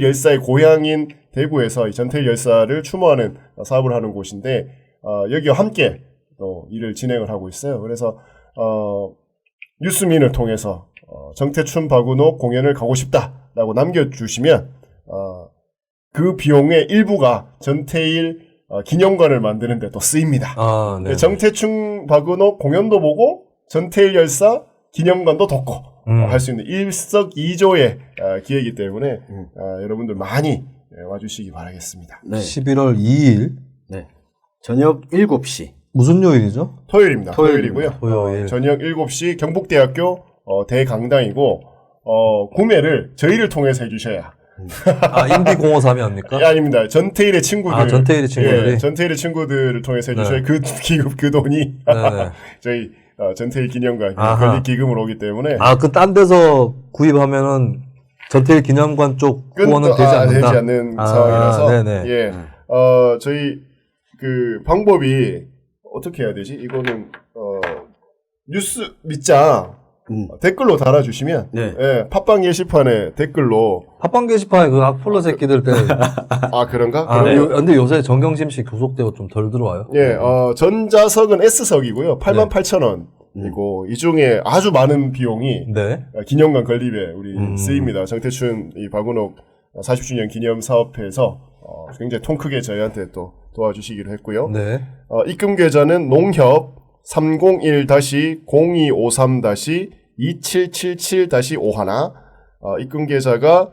열사의 고향인 대구에서 이 전태일 열사를 추모하는 사업을 하는 곳인데 여기와 함께 또 일을 진행을 하고 있어요. 그래서 뉴스민을 통해서 정태춘 박은호 공연을 가고 싶다라고 남겨주시면 그 비용의 일부가 전태일 기념관을 만드는 데 또 쓰입니다. 네. 정태춘 박은호 공연도 보고 전태일 열사 기념관도 덮고 할 수 있는 일석이조의 기회이기 때문에 여러분들 많이 와주시기 바라겠습니다. 네. 11월 2일 네. 저녁 7시. 무슨 요일이죠? 토요일입니다. 토요일이고요. 토요일. 저녁 7시 경북대학교 대강당이고 구매를 저희를 통해서 해주셔야 인디053이 합니까? 예, 아닙니다. 전태일의 친구들. 전태일의 친구들이? 예, 전태일의 친구들을 통해서 해주셔야 네. 그 돈이 네네. 저희 전태일 기념관 아하. 건립기금으로 오기 때문에 그 딴 데서 구입하면은 전태일 기념관 쪽 후원은 되지 않는다. 되지 않는 상황이라서. 네네. 예. 저희 그 방법이 어떻게 해야 되지? 이거는 뉴스 밑장 댓글로 달아주시면 네. 예, 팟빵 게시판에 댓글로 팟빵 게시판에 그 악플러 새끼들 때. 그런가? 네. 그러면 근데 요새 정경심 씨 교속되고 좀 덜 들어와요. 예, 전자석은 S석이고요. 88,000원이고 이 중에 아주 많은 비용이 네. 기념관 건립에 우리 쓰입니다. 정태춘 이 박은옥 40주년 기념 사업회에서 굉장히 통 크게 저희한테 또 도와주시기로 했고요. 네. 입금 계좌는 농협 301-0253-2777-51 입금 계좌가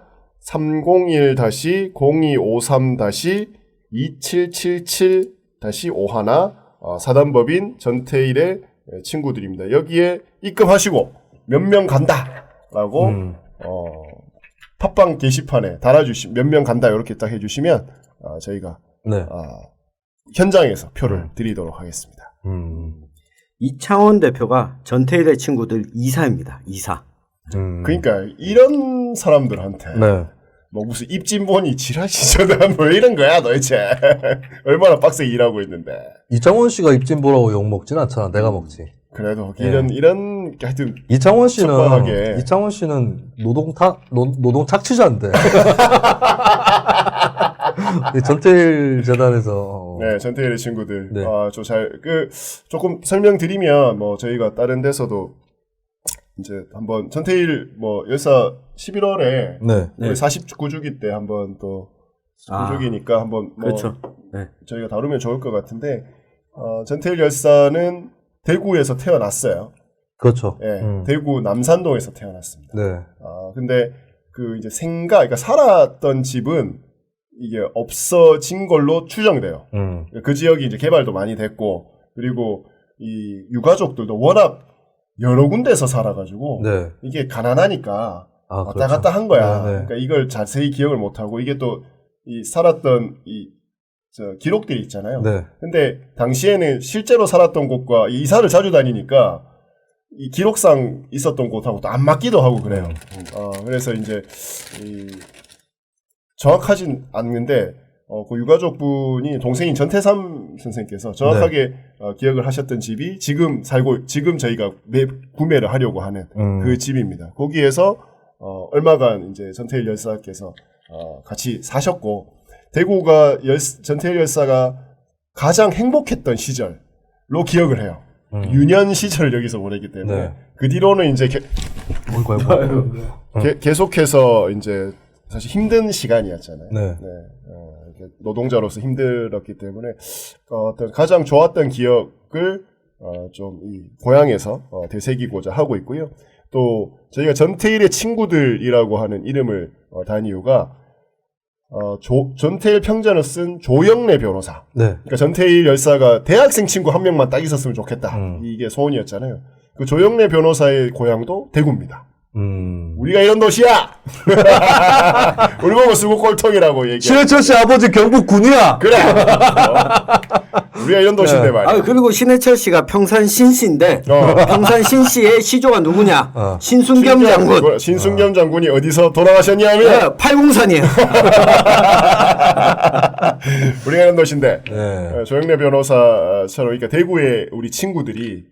301-0253-2777-51 사단법인 전태일의 친구들입니다. 여기에 입금하시고 몇 명 간다라고 팟빵 게시판에 달아주시 몇 명 간다 이렇게 딱 해주시면 저희가 네. 현장에서 표를 드리도록 하겠습니다. 이창원 대표가 전태일의 친구들 이사입니다. 이사. 그러니까 이런 사람들한테 네. 뭐 무슨 입진본이 지랄시저다 뭐 이런 거야 도대체 얼마나 빡세게 일하고 있는데 이창원 씨가 입진보라고 욕 먹진 않잖아. 내가 먹지. 그래도 예. 이런 하여튼 이창원 척박하게. 씨는 노동 착취자인데. 전태일 재단에서 네 전태일의 친구들 네. 조금 설명드리면 뭐 저희가 다른 데서도 이제 한번 전태일 뭐 열사 11월에 네. 네. 49주기 때 한번 또 49주기니까 한번 뭐 그렇죠. 네. 저희가 다루면 좋을 것 같은데 전태일 열사는 대구에서 태어났어요. 그렇죠. 예, 대구 남산동에서 태어났습니다. 네. 근데 그 이제 그러니까 살았던 집은 이게 없어진 걸로 추정돼요. 그 지역이 이제 개발도 많이 됐고 그리고 이 유가족들도 워낙 여러 군데서 살아가지고 네. 이게 가난하니까 왔다 그렇죠. 갔다 한 거야. 네, 네. 그러니까 이걸 자세히 기억을 못 하고 이게 또 이 살았던 기록들이 있잖아요. 네. 근데 당시에는 실제로 살았던 곳과 이사를 자주 다니니까 이 기록상 있었던 곳하고 또 안 맞기도 하고 그래요. 그래서 이제 정확하진 않는데 그 유가족분이 동생인 전태삼 선생님께서 정확하게 기억을 하셨던 집이 지금 저희가 구매를 하려고 하는 그 집입니다. 거기에서 얼마간 이제 전태일 열사께서 같이 사셨고 대구가 전태일 열사가 가장 행복했던 시절로 기억을 해요. 유년 시절을 여기서 보냈기 때문에 네. 그 뒤로는 이제 계속해서 이제 사실 힘든 시간이었잖아요. 네. 노동자로서 힘들었기 때문에 어떤 가장 좋았던 기억을 좀 이 고향에서 되새기고자 하고 있고요. 또 저희가 전태일의 친구들이라고 하는 이름을 단 이유가 전태일 평전을 쓴 조영래 변호사. 네. 그러니까 전태일 열사가 대학생 친구 한 명만 딱 있었으면 좋겠다. 이게 소원이었잖아요. 그 조영래 변호사의 고향도 대구입니다. 우리가 이런 도시야! 우리 보고 쓰고 꼴통이라고 얘기해. 신해철 씨 아버지 경북 군이야! 그래! 우리가 이런 도시인데 말이야. 그리고 신해철 씨가 평산 신씨인데 평산 신씨의 시조가 누구냐? 신순겸 장군. 신순겸 장군이 어디서 돌아가셨냐면 네, 팔공산이에요. 우리가 이런 도시인데 네. 조영래 변호사처럼 그러니까 대구의 우리 친구들이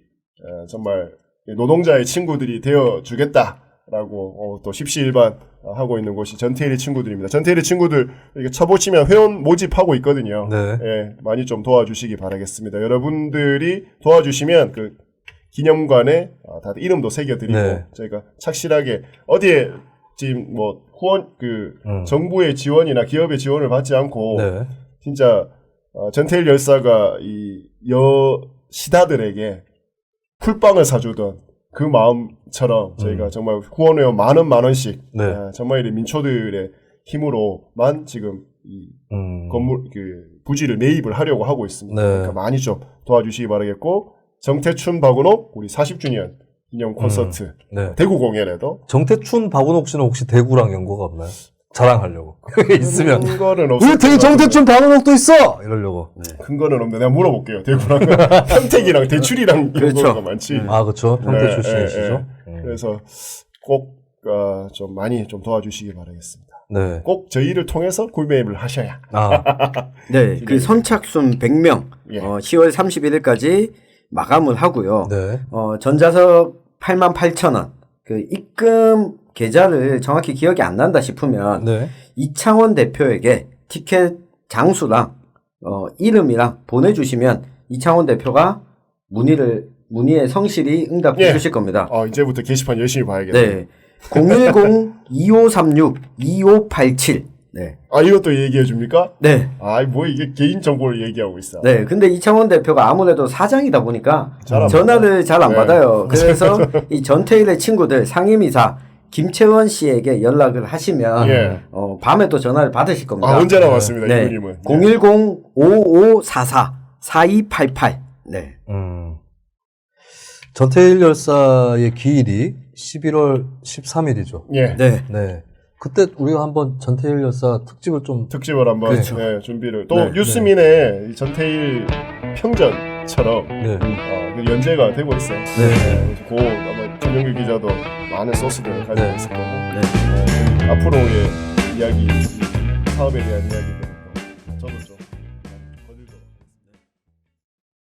정말 노동자의 친구들이 되어 주겠다라고 또 십시일반 하고 있는 곳이 전태일의 친구들입니다. 전태일의 친구들 이렇게 쳐보시면 회원 모집하고 있거든요. 네. 예, 많이 좀 도와주시기 바라겠습니다. 여러분들이 도와주시면 그 기념관에 다들 이름도 새겨드리고 네. 저희가 착실하게 어디에 지금 뭐 후원 정부의 지원이나 기업의 지원을 받지 않고 네. 진짜 전태일 열사가 이 시다들에게 풀빵을 사주던 그 마음처럼 저희가 정말 후원회원 만 원씩 네. 정말 이 민초들의 힘으로만 지금 이 건물 부지를 매입을 하려고 하고 있습니다. 네. 그러니까 많이 좀 도와주시기 바라겠고 정태춘 박은옥 우리 40주년 기념 콘서트 네. 대구 공연에도 정태춘 박은옥 씨는 혹시 대구랑 연고가 없나요? 자랑하려고. 있으면. 큰 거는 없을 우리 되게 것 같은데. 정태춘 박은옥도 있어! 이러려고. 큰 거는 없는데 내가 물어볼게요. 대구랑 평택이랑 대출이랑 그렇죠. 연고가 많지. 그렇죠. 평택 네, 출신이시죠? 그래서 꼭 좀 많이 좀 도와주시기 바라겠습니다. 네. 꼭 저희를 통해서 구매를 하셔야. 네, 그 선착순 100명 예. 10월 31일까지 마감을 하고요. 네. 전자석 88,000원. 그 입금 계좌를 정확히 기억이 안 난다 싶으면 네. 이창원 대표에게 티켓 장수랑 이름이랑 보내주시면 이창원 대표가 문의에 성실히 응답해 예. 주실 겁니다. 이제부터 게시판 열심히 봐야겠네요. 네. 010-2536-2587. 네. 이것도 얘기해 줍니까? 네. 뭐 이게 개인 정보를 얘기하고 있어. 네. 근데 이창원 대표가 아무래도 사장이다 보니까 잘안 전화를 잘 안 네. 받아요. 그래서 이 전태일의 친구들 상임이사 김채원 씨에게 연락을 하시면 예. 밤에 또 전화를 받으실 겁니다. 언제나 맞습니다, 네. 이분님은. 010-5544-4288. 네. 전태일 열사의 기일이 11월 13일이죠. 예. 네. 네. 그때 우리가 한번 전태일 열사 특집을 좀 특집을 한번 그렇죠. 준비를. 또 네. 뉴스민의 이 전태일 평전처럼 네. 그 연재가 되고 있어요. 네. 그 아마 전용규 기자도 많은 소스들을 가지고 네. 있을 거고 네. 앞으로의 이야기, 사업에 대한 이야기들